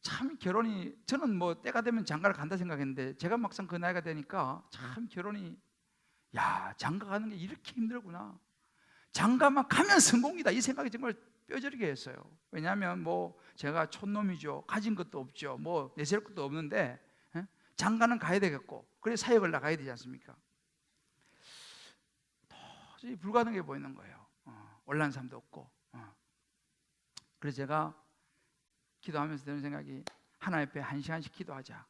참 결혼이, 저는 뭐 때가 되면 장가를 간다 생각했는데 제가 막상 그 나이가 되니까 참 결혼이, 야, 장가 가는 게 이렇게 힘들구나, 장가만 가면 성공이다, 이 생각이 정말 뼈저리게 했어요. 왜냐하면 뭐 제가 촌놈이죠. 가진 것도 없죠. 뭐 내세울 것도 없는데 장가는 가야 되겠고, 그래 사역을 나가야 되지 않습니까? 도저히 불가능해 보이는 거예요. 올란삼도 없고. 그래서 제가 기도하면서 드는 생각이, 하나님 앞에 1시간씩 기도하자.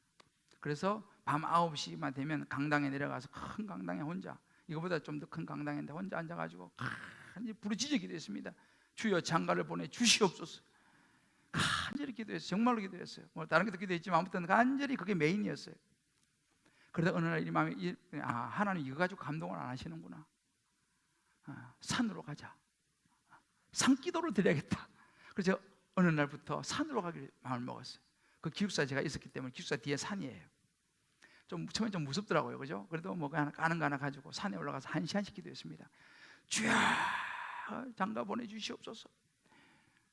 그래서 밤 9시만 되면 강당에 내려가서 큰 강당에 혼자, 이거보다 좀 더 큰 강당인데 혼자 앉아가지고 간절히 부르짖어 기도했습니다. 주여 장가를 보내 주시옵소서. 간절히 기도했어요. 정말로 기도했어요. 뭐 다른 것도 기도했지만 아무튼 간절히 그게 메인이었어요. 그러다 어느 날 이 마음이, 하나님 이거 가지고 감동을 안 하시는구나. 산으로 가자. 산기도를 드려야겠다. 그래서 제가 어느 날부터 산으로 가기를 마음을 먹었어요. 그 기숙사 제가 있었기 때문에 기숙사 뒤에 산이에요. 좀 처음에 좀 무섭더라고요, 그죠? 그래도 뭐 가는 거 하나 가지고 산에 올라가서 1시간씩 기도했습니다. 주여 장가 보내주시옵소서.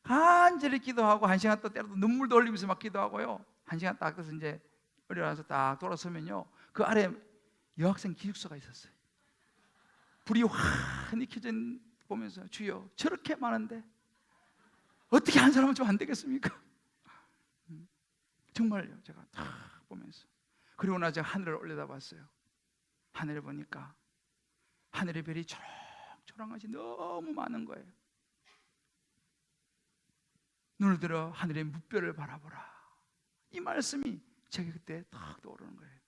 간절히 기도하고 1시간 또 때로도 눈물도 흘리면서 막 기도하고요. 1시간 딱 돼서 이제 일어나서 딱 돌아서면요, 그 아래 여학생 기숙사가 있었어요. 불이 환히 켜져 보면서, 주여 저렇게 많은데 어떻게 한 사람은 좀 안 되겠습니까? 정말요. 제가 딱 보면서, 그리고 나서 제가 하늘을 올려다봤어요. 하늘을 보니까 하늘의 별이 초롱초롱하지 너무 많은 거예요. 눈을 들어 하늘의 무뼈를 바라보라, 이 말씀이 제게 그때 딱 떠오르는 거예요.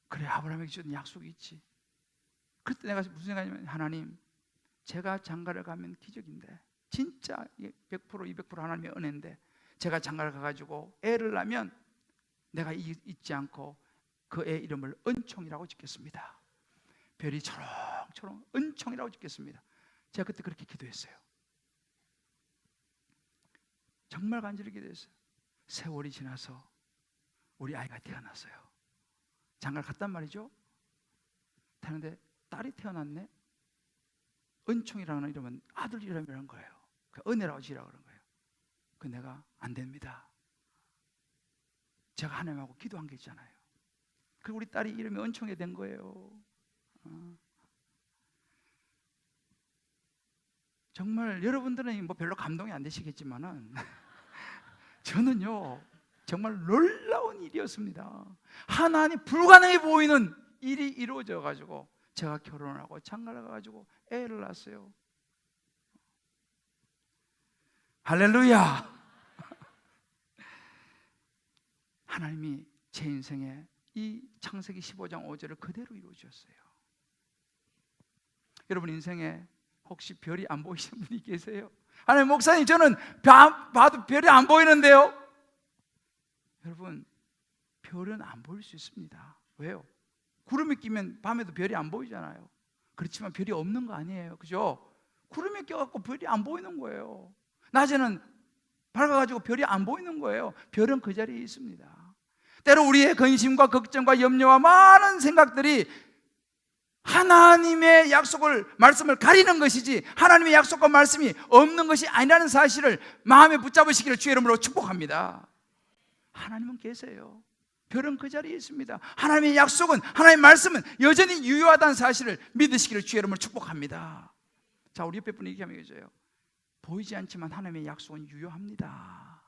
그래, 아브라함에게 주는 약속이 있지. 그때 내가 무슨 생각이냐면, 하나님, 제가 장가를 가면 기적인데, 진짜 100% 200% 하나님의 은혜인데, 제가 장가를 가가지고 애를 낳으면 내가 잊지 않고 그 애 이름을 은총이라고 짓겠습니다. 별이 초롱초롱 은총이라고 짓겠습니다. 제가 그때 그렇게 기도했어요. 정말 간절히 기도했어요. 세월이 지나서 우리 아이가 태어났어요. 장가를 갔단 말이죠. 태어났는데 딸이 태어났네. 은총이라는 이름은 아들 이름이라는 거예요. 그 은혜라고 지라고 그런 거예요. 그 내가 안 됩니다. 제가 하나님하고 기도한 게 있잖아요. 그리고 우리 딸이 이름이 은총이 된 거예요. 정말 여러분들은 뭐 별로 감동이 안 되시겠지만은 저는요, 정말 놀라운 일이었습니다. 하나님 불가능해 보이는 일이 이루어져 가지고 제가 결혼을 하고 장가를 가가지고 애를 낳았어요. 할렐루야. 하나님이 제 인생에 이 창세기 15장 5절을 그대로 이루어 주셨어요. 여러분 인생에 혹시 별이 안 보이시는 분이 계세요? 하나님, 목사님 저는 봐도 별이 안 보이는데요. 여러분, 별은 안 보일 수 있습니다. 왜요? 구름이 끼면 밤에도 별이 안 보이잖아요. 그렇지만 별이 없는 거 아니에요, 그죠? 구름이 껴갖고 별이 안 보이는 거예요. 낮에는 밝아가지고 별이 안 보이는 거예요. 별은 그 자리에 있습니다. 때로 우리의 근심과 걱정과 염려와 많은 생각들이 하나님의 약속을, 말씀을 가리는 것이지 하나님의 약속과 말씀이 없는 것이 아니라는 사실을 마음에 붙잡으시기를 주의 이름으로 축복합니다. 하나님은 계세요. 별은 그 자리에 있습니다. 하나님의 약속은, 하나님의 말씀은 여전히 유효하다는 사실을 믿으시기를 주의 이름으로 축복합니다. 자, 우리 옆에 분이 얘기하면 계세요. 보이지 않지만 하나님의 약속은 유효합니다.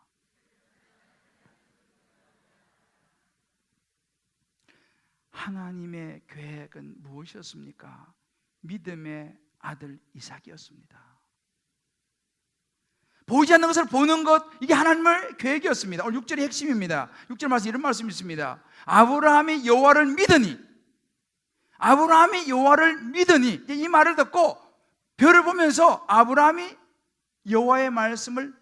하나님의 계획은 무엇이었습니까? 믿음의 아들 이삭이었습니다. 보이지 않는 것을 보는 것, 이게 하나님의 계획이었습니다. 오늘 6절의 핵심입니다. 6절 말씀 이런 말씀이 있습니다. 아브라함이 여호와를 믿으니, 아브라함이 여호와를 믿으니, 이 말을 듣고 별을 보면서 아브라함이 여호와의 말씀을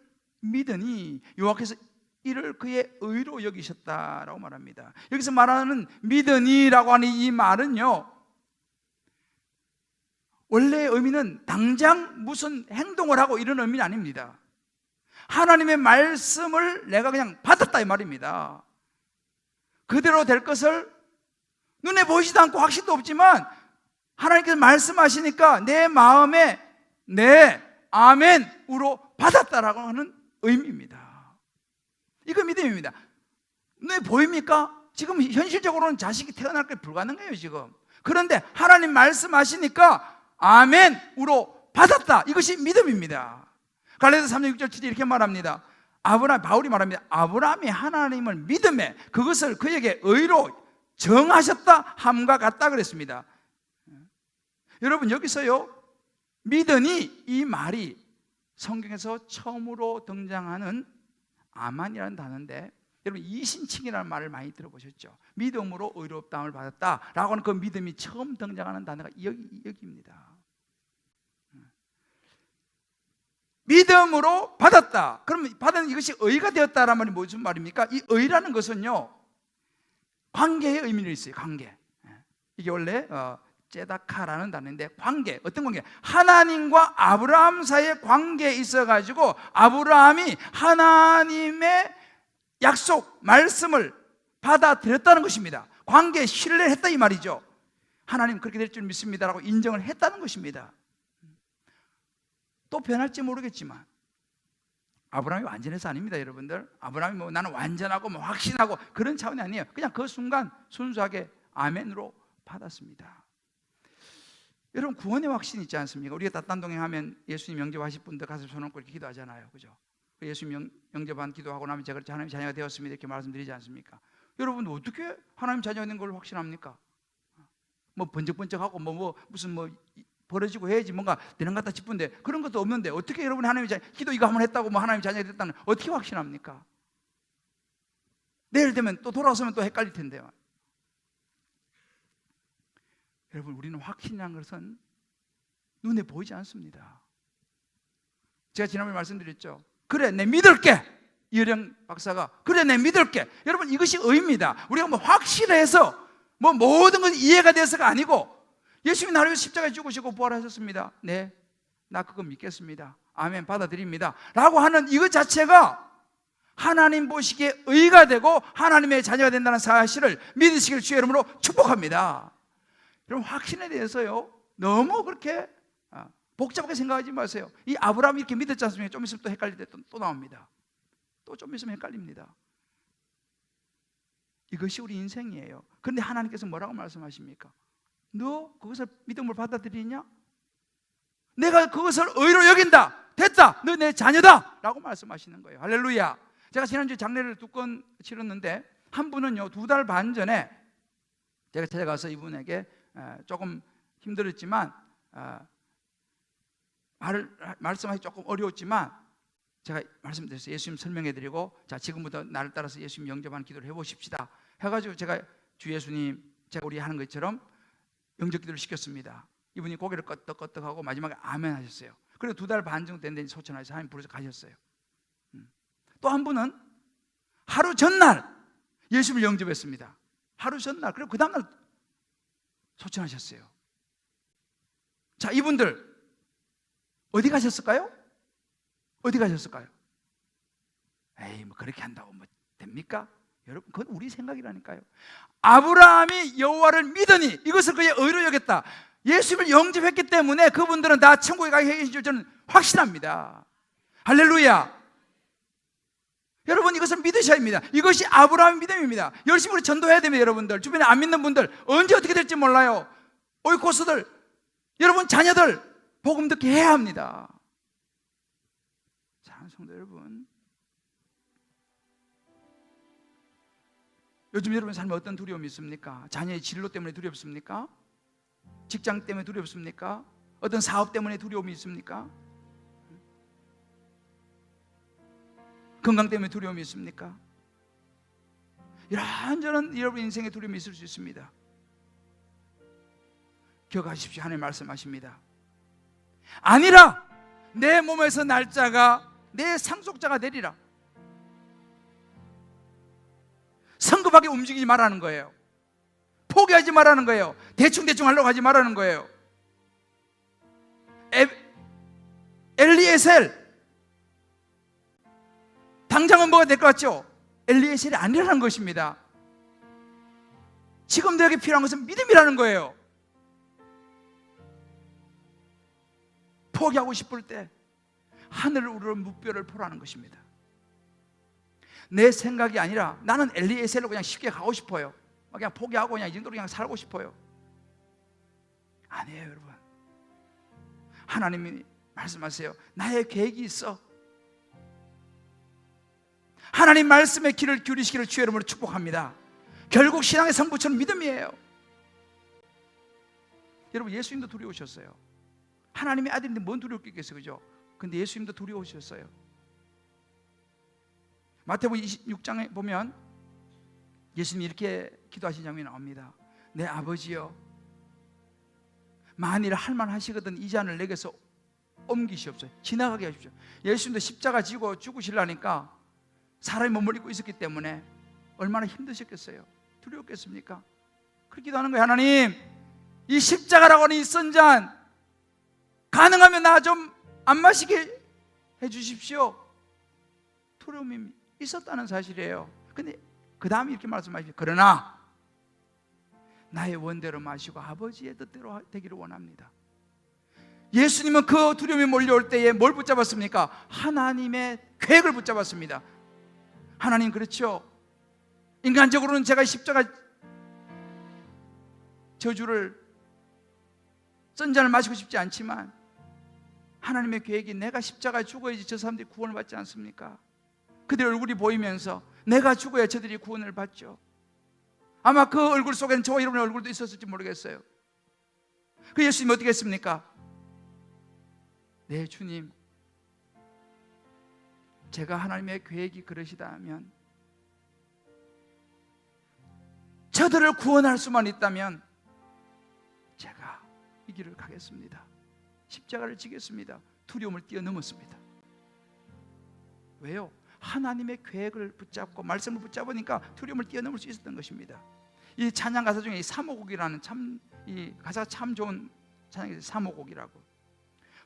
믿으니 여호와께서 이를 그의 의로 여기셨다라고 말합니다. 여기서 말하는 믿으니라고 하는 이 말은요, 원래의 의미는 당장 무슨 행동을 하고 이런 의미는 아닙니다. 하나님의 말씀을 내가 그냥 받았다 이 말입니다. 그대로 될 것을 눈에 보이지도 않고 확신도 없지만 하나님께서 말씀하시니까 내 마음에 네, 아멘으로 받았다라고 하는 의미입니다. 이거 믿음입니다. 눈에 보입니까? 지금 현실적으로는 자식이 태어날 게 불가능해요 지금. 그런데 하나님 말씀하시니까 아멘으로 받았다. 이것이 믿음입니다. 갈라디아서 3장 6절 7절 이렇게 말합니다. 바울이 말합니다. 아브라함이 하나님을 믿음에 그것을 그에게 의로 정하셨다 함과 같다 그랬습니다. 여러분 여기서요, 믿으니 이 말이 성경에서 처음으로 등장하는 아만이라는 단어인데, 여러분 이신칭이라는 말을 많이 들어보셨죠? 믿음으로 의롭다함을 받았다라고 하는 그 믿음이 처음 등장하는 단어가 여기입니다. 믿음으로 받았다. 그러면 받은 이것이 의가 되었다라는 말이 무슨 말입니까? 이 의라는 것은요, 관계의 의미를 있어요. 관계. 이게 원래 제다카라는 단어인데, 관계, 어떤 관계? 하나님과 아브라함 사이의 관계에 있어가지고 아브라함이 하나님의 약속, 말씀을 받아들였다는 것입니다. 관계에 신뢰를 했다 이 말이죠. 하나님 그렇게 될 줄 믿습니다라고 인정을 했다는 것입니다. 또 변할지 모르겠지만 아브라함이 완전해서 아닙니다, 여러분들. 아브라함이 뭐 나는 완전하고 뭐 확신하고 그런 차원이 아니에요. 그냥 그 순간 순수하게 아멘으로 받았습니다. 여러분 구원의 확신이 있지 않습니까? 우리가 닷단동행하면 예수님 영접하실 분들 가서 손 얹고 이렇게 기도하잖아요, 그죠? 예수님 영접한 기도하고 나면 제가 하나님 자녀가 되었습니다 이렇게 말씀드리지 않습니까? 여러분 어떻게 하나님 자녀가 된 걸 확신합니까? 뭐 번쩍번쩍하고 무슨 벌어지고 해야지 뭔가 되는 것 같다 싶은데 그런 것도 없는데 어떻게 여러분이 하나님 자녀, 기도 이거 한번 했다고 뭐 하나님 자녀가 됐다는 어떻게 확신합니까? 내일 되면 또 돌아서면 또 헷갈릴 텐데요. 여러분 우리는 확신이라는 것은 눈에 보이지 않습니다. 제가 지난번에 말씀드렸죠. 그래 내 믿을게. 이어령 박사가 그래 내 믿을게. 여러분 이것이 의입니다. 우리가 뭐 확실해서 뭐 모든 것이 이해가 돼서가 아니고 예수님이 나를 위해서 십자가에 죽으시고 부활하셨습니다. 네, 나 그거 믿겠습니다. 아멘, 받아들입니다 라고 하는 이것 자체가 하나님 보시기에 의가 되고 하나님의 자녀가 된다는 사실을 믿으시길 주의 이름으로 축복합니다. 여러분 확신에 대해서요 너무 그렇게 복잡하게 생각하지 마세요. 이 아브라함이 이렇게 믿었지 않습니까? 좀 있으면 또 헷갈릴 때 또 나옵니다. 또 좀 있으면 헷갈립니다. 이것이 우리 인생이에요. 그런데 하나님께서 뭐라고 말씀하십니까? 너 그것을 믿음으로 받아들이냐? 내가 그것을 의로 여긴다. 됐다. 너 내 자녀다 라고 말씀하시는 거예요. 할렐루야. 제가 지난주에 장례를 2건 치렀는데 한 분은요 2달 반 전에 제가 찾아가서 이분에게 조금 힘들었지만 말씀하기 조금 어려웠지만 제가 말씀드렸어요. 예수님 설명해드리고, 자, 지금부터 나를 따라서 예수님 영접하는 기도를 해보십시다 해가지고 제가 주 예수님, 제가 우리 하는 것처럼 영접 기도를 시켰습니다. 이분이 고개를 끄덕끄덕하고 마지막에 아멘 하셨어요. 그리고 2달 반 정도 됐는데 소천하셔서 하나님 부르셔서 가셨어요. 또 한 분은 하루 전날 예수님을 영접했습니다. 하루 전날. 그리고 그 다음날 소천하셨어요. 자, 이분들 어디 가셨을까요? 어디 가셨을까요? 에이, 뭐 그렇게 한다고 뭐 됩니까? 여러분, 그건 우리 생각이라니까요. 아브라함이 여호와를 믿으니 이것을 그의 의로 여겼다. 예수님을 영접했기 때문에 그분들은 다 천국에 가게 해주신 줄 저는 확신합니다. 할렐루야. 여러분, 이것을 믿으셔야 합니다. 이것이 아브라함의 믿음입니다. 열심히 우리 전도해야 됩니다. 여러분들, 주변에 안 믿는 분들, 언제 어떻게 될지 몰라요. 오이코스들, 여러분 자녀들 복음 듣게 해야 합니다. 사랑하는 성도 여러분, 요즘 여러분 삶에 어떤 두려움이 있습니까? 자녀의 진로 때문에 두렵습니까? 직장 때문에 두렵습니까? 어떤 사업 때문에 두려움이 있습니까? 건강 때문에 두려움이 있습니까? 이런저런 여러분 인생에 두려움이 있을 수 있습니다. 기억하십시오. 하나님 말씀하십니다. 아니라 내 몸에서 날짜가 내 상속자가 되리라. 성급하게 움직이지 말라는 거예요. 포기하지 말라는 거예요. 대충 하려고 하지 말라는 거예요. 엘리에셀, 당장은 뭐가 될 것 같죠? 엘리에셀이 아니라는 것입니다. 지금 너에게 필요한 것은 믿음이라는 거예요. 포기하고 싶을 때 하늘을 우러러 무뼈를 보라는 것입니다. 내 생각이 아니라 나는 엘리에셀로 그냥 쉽게 가고 싶어요. 그냥 포기하고 그냥 이 정도로 그냥 살고 싶어요. 아니에요, 여러분. 하나님이 말씀하세요. 나의 계획이 있어. 하나님 말씀의 길을 기울이시기를 주의 이름으로 축복합니다. 결국 신앙의 성부처는 믿음이에요. 여러분, 예수님도 두려우셨어요. 하나님의 아들인데 뭔 두려울 게 있겠어요, 그죠? 근데 예수님도 두려우셨어요. 마태복음 26장에 보면 예수님이 이렇게 기도하신 장면이 나옵니다. 내 아버지여, 만일 할만하시거든 이 잔을 내게서 옮기시옵소서. 지나가게 하십시오. 예수님도 십자가 지고 죽으시려니까 사람이 몸을 입고 있었기 때문에 얼마나 힘드셨겠어요. 두려웠겠습니까? 그렇게 기도하는 거예요. 하나님, 이 십자가라고 하는 이 쓴 잔 가능하면 나 좀 안 마시게 해주십시오. 두려움이 있었다는 사실이에요. 근데 그 다음에 이렇게 말씀하시죠. 그러나 나의 원대로 마시고 아버지의 뜻대로 되기를 원합니다. 예수님은 그 두려움이 몰려올 때에 뭘 붙잡았습니까? 하나님의 계획을 붙잡았습니다. 하나님, 그렇죠, 인간적으로는 제가 십자가 저주를 쓴 잔을 마시고 싶지 않지만 하나님의 계획이 내가 십자가에 죽어야지 저 사람들이 구원을 받지 않습니까? 그들의 얼굴이 보이면서 내가 죽어야 저들이 구원을 받죠. 아마 그 얼굴 속에는 저와 여러분의 얼굴도 있었을지 모르겠어요. 그 예수님이 어떻게 했습니까? 네, 주님, 제가 하나님의 계획이 그러시다면, 저들을 구원할 수만 있다면 제가 이 길을 가겠습니다. 십자가를 지겠습니다. 두려움을 뛰어넘었습니다. 왜요? 하나님의 계획을 붙잡고 말씀을 붙잡으니까 두려움을 뛰어넘을 수 있었던 것입니다. 이 찬양 가사 중에 이 사모곡이라는 이 가사가 참 좋은 찬양이 사모곡이라고.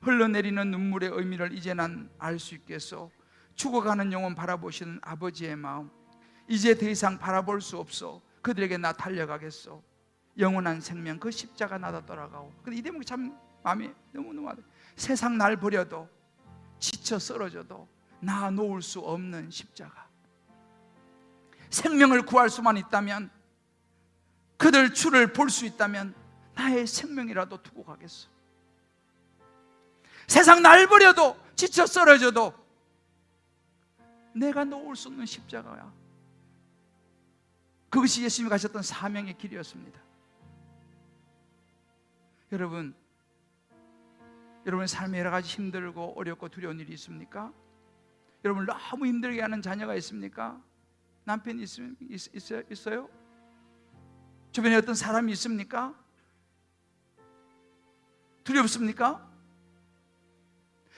흘러내리는 눈물의 의미를 이제 난 알 수 있겠소. 죽어가는 영혼 바라보시는 아버지의 마음, 이제 더 이상 바라볼 수 없어. 그들에게 나 달려가겠소. 영원한 생명 그 십자가 나다 떠나가오. 근데 이 대목이 참 마음이 너무너무 와닿아요. 세상 날 버려도 지쳐 쓰러져도 나 놓을 수 없는 십자가. 생명을 구할 수만 있다면, 그들 주를 볼 수 있다면 나의 생명이라도 두고 가겠어. 세상 날 버려도 지쳐 쓰러져도 내가 놓을 수 없는 십자가야. 그것이 예수님이 가셨던 사명의 길이었습니다. 여러분의 삶에 여러 가지 힘들고 어렵고 두려운 일이 있습니까? 여러분 너무 힘들게 하는 자녀가 있습니까? 남편이 있어요? 주변에 어떤 사람이 있습니까? 두렵습니까?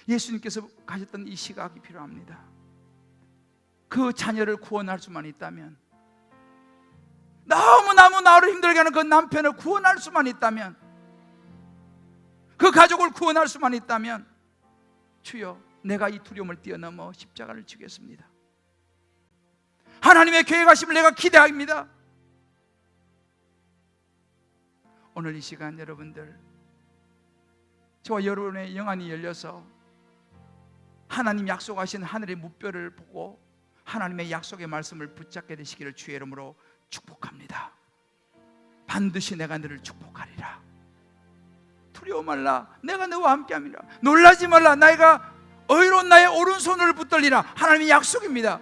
예수님께서 가셨던 이 시각이 필요합니다. 그 자녀를 구원할 수만 있다면, 너무너무 나를 힘들게 하는 그 남편을 구원할 수만 있다면, 그 가족을 구원할 수만 있다면, 주여 내가 이 두려움을 뛰어넘어 십자가를 지겠습니다. 하나님의 계획하심을 내가 기대합니다. 오늘 이 시간 여러분들, 저와 여러분의 영안이 열려서 하나님 약속하신 하늘의 무뼈를 보고 하나님의 약속의 말씀을 붙잡게 되시기를 주의 이름으로 축복합니다. 반드시 내가 너를 축복하리라. 두려워 말라, 내가 너와 함께함이라. 놀라지 말라, 내가 의로운 나의 오른손을 붙들리라. 하나님의 약속입니다.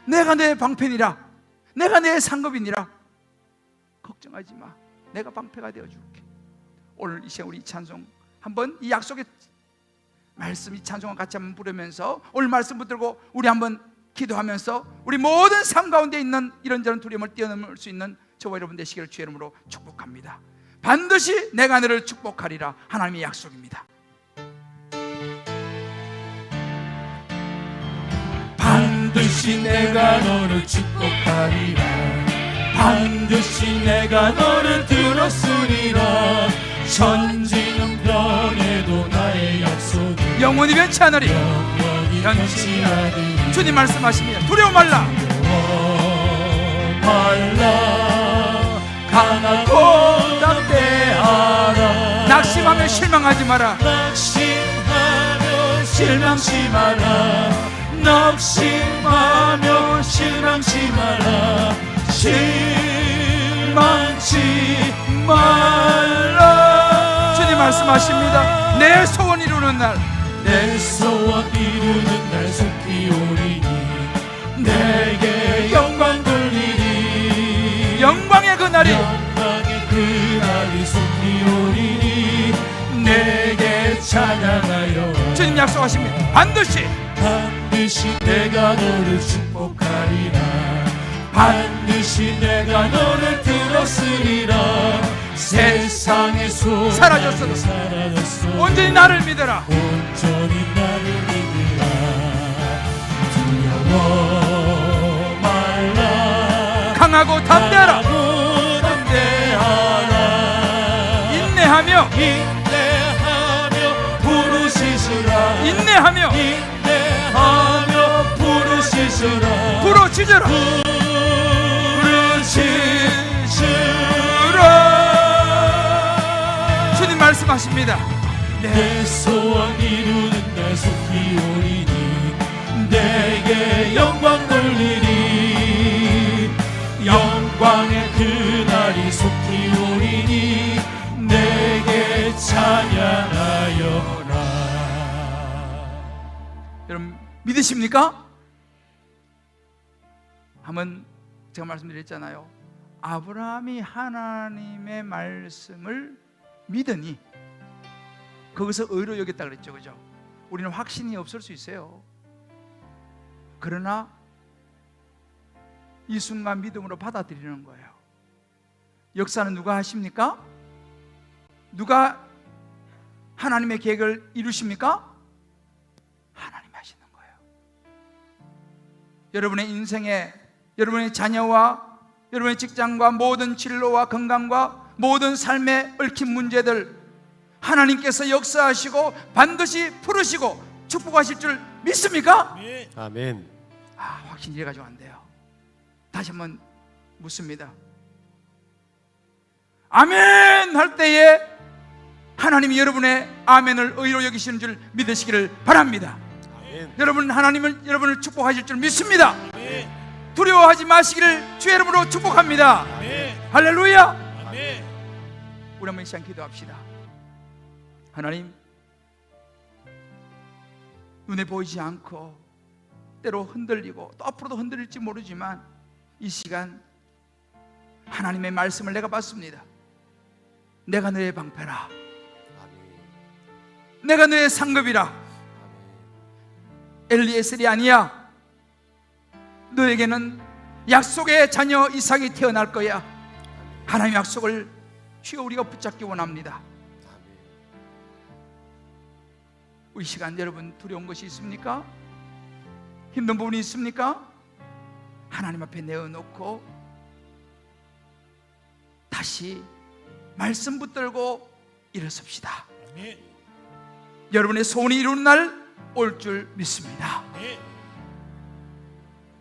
내가 너의 방편이라, 내가 너의 상급이니라. 걱정하지 마, 내가 방패가 되어줄게. 오늘 이 시간 우리 찬송 한번 이 약속의 말씀, 이 찬송을 같이 한번 부르면서 오늘 말씀 붙들고 우리 한번 기도하면서 우리 모든 삶 가운데 있는 이런저런 두려움을 뛰어넘을 수 있는 저와 여러분 되시기를 주의 이름으로 축복합니다. 반드시 내가 너를 축복하리라. 하나님의 약속입니다. 반드시 내가 너를 축복하리라. 반드시 내가 너를 들었으리라. 천지는 변해도 나의 약속은 영원히 변치 않으리. 영원히 변치 않으리. 주님 말씀하십니다. 두려워 말라. 두려워 말라. 강하고 담대하라. 낙심하며 실망하지 마라. 낙심하며 실망치 마라. 낙심하며 실망치 마라. 실망치 말라. 주님 말씀하십니다. 내 소원 이루는 날, 내 소원 이루는 날 속히 오리니 내게 영광 돌리리. 영광의 그날이, 영광의 그날이 속히 오리니 내게 찬양하여. 주님 약속하십니다. 반드시 반드시 내가 너를 축복하리라. 반드시 내가 너를 들었으리라. 세상에서 사라졌어도 온전히 나를 믿어라. 온전히 나를 믿으라. 두려워 말라. 강하고 담대하라. 강하고 담대하라. 인내하며 부르시시라. 인내하며 부르시시라. 부르짖으라. 주님 말씀하십니다. 내 소원 이루는 날 속히 오리니 내게 영광 돌리니. 영광의 그날이 속히 오리니 내게 찬양하여라. 여러분 믿으십니까? 한번 제가 말씀드렸잖아요. 아브라함이 하나님의 말씀을 믿으니 거기서 의로 여겼다 그랬죠, 그죠? 우리는 확신이 없을 수 있어요. 그러나 이 순간 믿음으로 받아들이는 거예요. 역사는 누가 하십니까? 누가 하나님의 계획을 이루십니까? 하나님이 하시는 거예요. 여러분의 인생에, 여러분의 자녀와 여러분의 직장과 모든 진로와 건강과 모든 삶에 얽힌 문제들 하나님께서 역사하시고 반드시 풀으시고 축복하실 줄 믿습니까? 아멘. 확신이 이래가지고 안 돼요. 다시 한번 묻습니다. 아멘 할 때에 하나님이 여러분의 아멘을 의로 여기시는 줄 믿으시기를 바랍니다. 아멘. 여러분 하나님은 여러분을 축복하실 줄 믿습니다. 두려워하지 마시기를 주의 이름으로 축복합니다. 할렐루야. 우리 한번 이 시간 기도합시다. 하나님, 눈에 보이지 않고 때로 흔들리고 또 앞으로도 흔들릴지 모르지만 이 시간 하나님의 말씀을 내가 받습니다. 내가 너의 방패라. 내가 너의 상급이라. 엘리에셀이 아니야. 너에게는 약속의 자녀 이삭이 태어날 거야. 하나님의 약속을 주여 우리가 붙잡기 원합니다. 우리 시간 여러분 두려운 것이 있습니까? 힘든 부분이 있습니까? 하나님 앞에 내어놓고 다시 말씀 붙들고 일어섭시다. 아멘. 여러분의 소원이 이루는 날 올 줄 믿습니다. 아멘.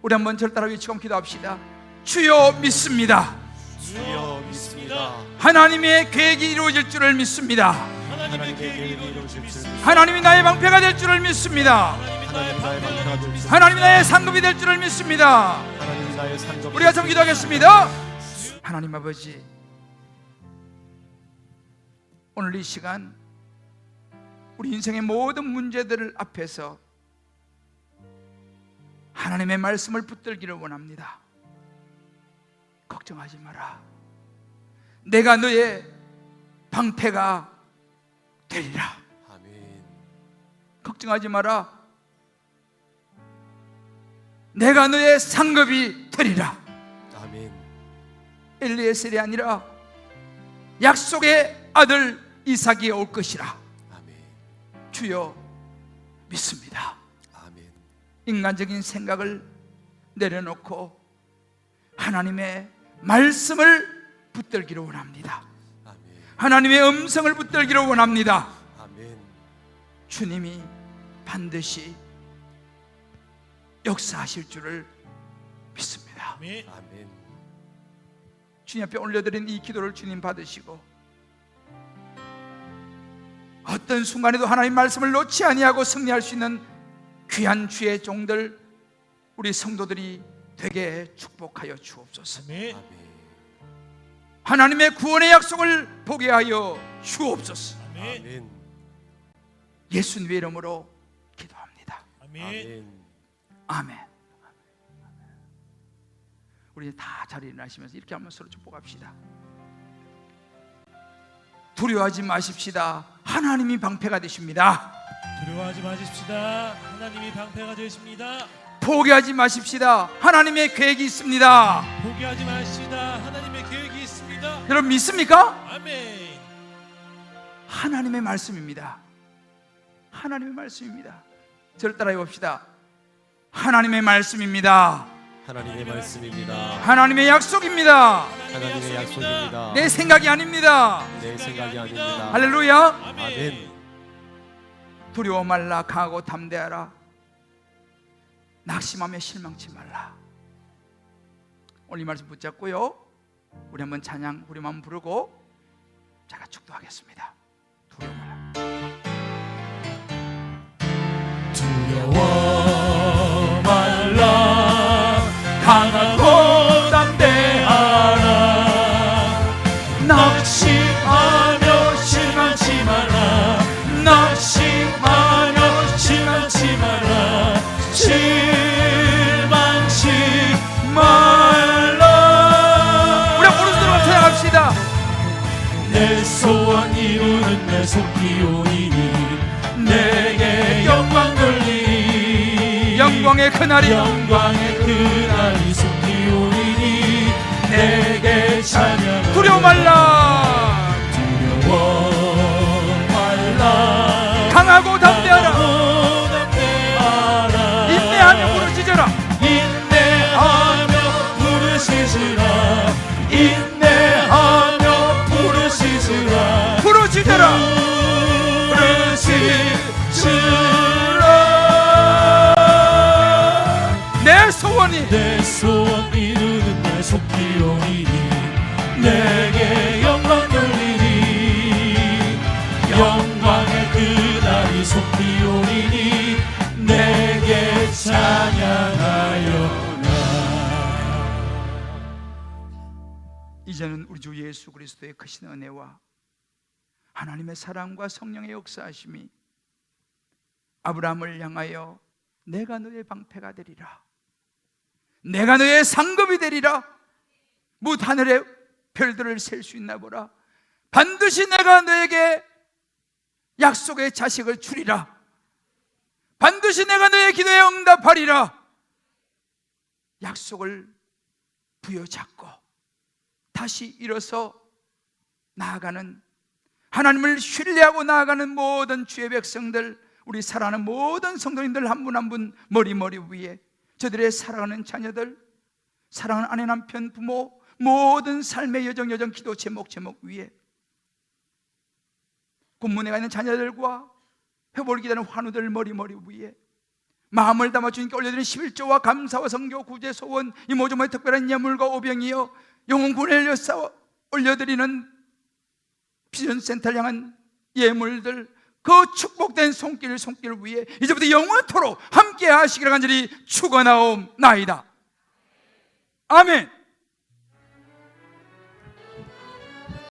우리 한번 절 따라 외치고 기도합시다. 주여 믿습니다. 주여 믿습니다. 하나님의 계획이 이루어질 줄을 믿습니다. 하나님의 계획이 이루어질 줄 믿습니다. 하나님이 나의 방패가 될 줄을 믿습니다. 하나님이 나의 방패가 될 줄 하나님이 나의 상급이 될 줄을 믿습니다. 하나님이 나의 상급. 우리가 좀 기도하겠습니다. 하나님 아버지, 오늘 이 시간 우리 인생의 모든 문제들을 앞에서 하나님의 말씀을 붙들기를 원합니다. 걱정하지 마라. 내가 너의 방패가 되리라. 아멘. 걱정하지 마라. 내가 너의 상급이 되리라. 아멘. 엘리에셀이 아니라 약속의 아들 이삭이 올 것이라. 아멘. 주여 믿습니다. 아멘. 인간적인 생각을 내려놓고 하나님의 말씀을 붙들기를 원합니다. 아멘. 하나님의 음성을 붙들기를 원합니다. 아멘. 주님이 반드시 역사하실 줄을 믿습니다. 아멘. 아멘. 주님 앞에 올려드린 이 기도를 주님 받으시고 어떤 순간에도 하나님 말씀을 놓지 아니하고 승리할 수 있는 귀한 주의 종들 우리 성도들이 되게 축복하여 주옵소서. 아멘. 하나님의 구원의 약속을 보게 하여 주옵소서. 아멘. 예수님의 이름으로 기도합니다. 아멘. 아멘. 우리 다 자리에 일어나시면서 이렇게 한번 서로 축복합시다. 두려워하지 마십시다. 하나님이 방패가 되십니다. 두려워하지 마십시다. 하나님이 방패가 되십니다. 포기하지 마십시다. 하나님의 계획이 있습니다. 포기하지 마십시다. 하나님의 계획이 있습니다. 여러분 믿습니까? 아멘. 하나님의 말씀입니다. 하나님의 말씀입니다. 저를 따라해 봅시다. 하나님의 말씀입니다. 하나님의 말씀입니다. 하나님의 약속입니다. 하나님의 약속입니다. 내 생각이 아닙니다. 내 생각이 아닙니다. 할렐루야. 아멘. 두려워 말라. 강하고 담대하라. 낙심하며 실망치 말라. 오늘 이 말씀 붙잡고요, 우리 한번 찬양 우리 마음 부르고 제가 축도하겠습니다. 두려워 말라. 두려워 말라. 강하고 담대하라. 낙심하며 실망치 마라. 낙심하며 실망치 마라. 실망치 말라. 우리 오른손으로 찬양합시다. 내 소원 이루는 내 속히 오리니 내게 영광 돌리니 영광의 그날이 영광의 그날이 속히 오리니 내게 찬양. 두려워 말라. 두려워 말라. 강하고 담대하라. 강하고 담대하라. 인내하며 부르짖어라. 인내하며 부르짖으라. 인내하며 부르짖으라. 부르짖어라. 내 소원이 내 소원 이루는 날 속히 오리니 내게 영광 돌리니 영광의 그날이 속히 오리니 내게 찬양하여라. 이제는 우리 주 예수 그리스도의 크신 은혜와 하나님의 사랑과 성령의 역사하심이 아브라함을 향하여 내가 너의 방패가 되리라, 내가 너의 상급이 되리라, 뭇 하늘의 별들을 셀 수 있나 보라, 반드시 내가 너에게 약속의 자식을 주리라, 반드시 반드시 내가 너의 기도에 응답하리라 약속을 부여잡고 다시 일어서 나아가는, 하나님을 신뢰하고 나아가는 모든 주의 백성들, 우리 사랑하는 모든 성도님들 한 분 한 분 머리 위에 저들의 사랑하는 자녀들, 사랑하는 아내, 남편, 부모, 모든 삶의 여정 기도 제목 위에 군문에 가 있는 자녀들과 회복을 기다리는 환우들 머리 위에 마음을 담아 주님께 올려드리는 11조와 감사와 성교, 구제, 소원, 이 모조모의 특별한 예물과 오병이여 영혼 구원을 올려드리는 비전센터를 향한 예물들, 그 축복된 손길 위에 이제부터 영원토록 함께 하시기를 간절히 축원하옵나이다. 아멘.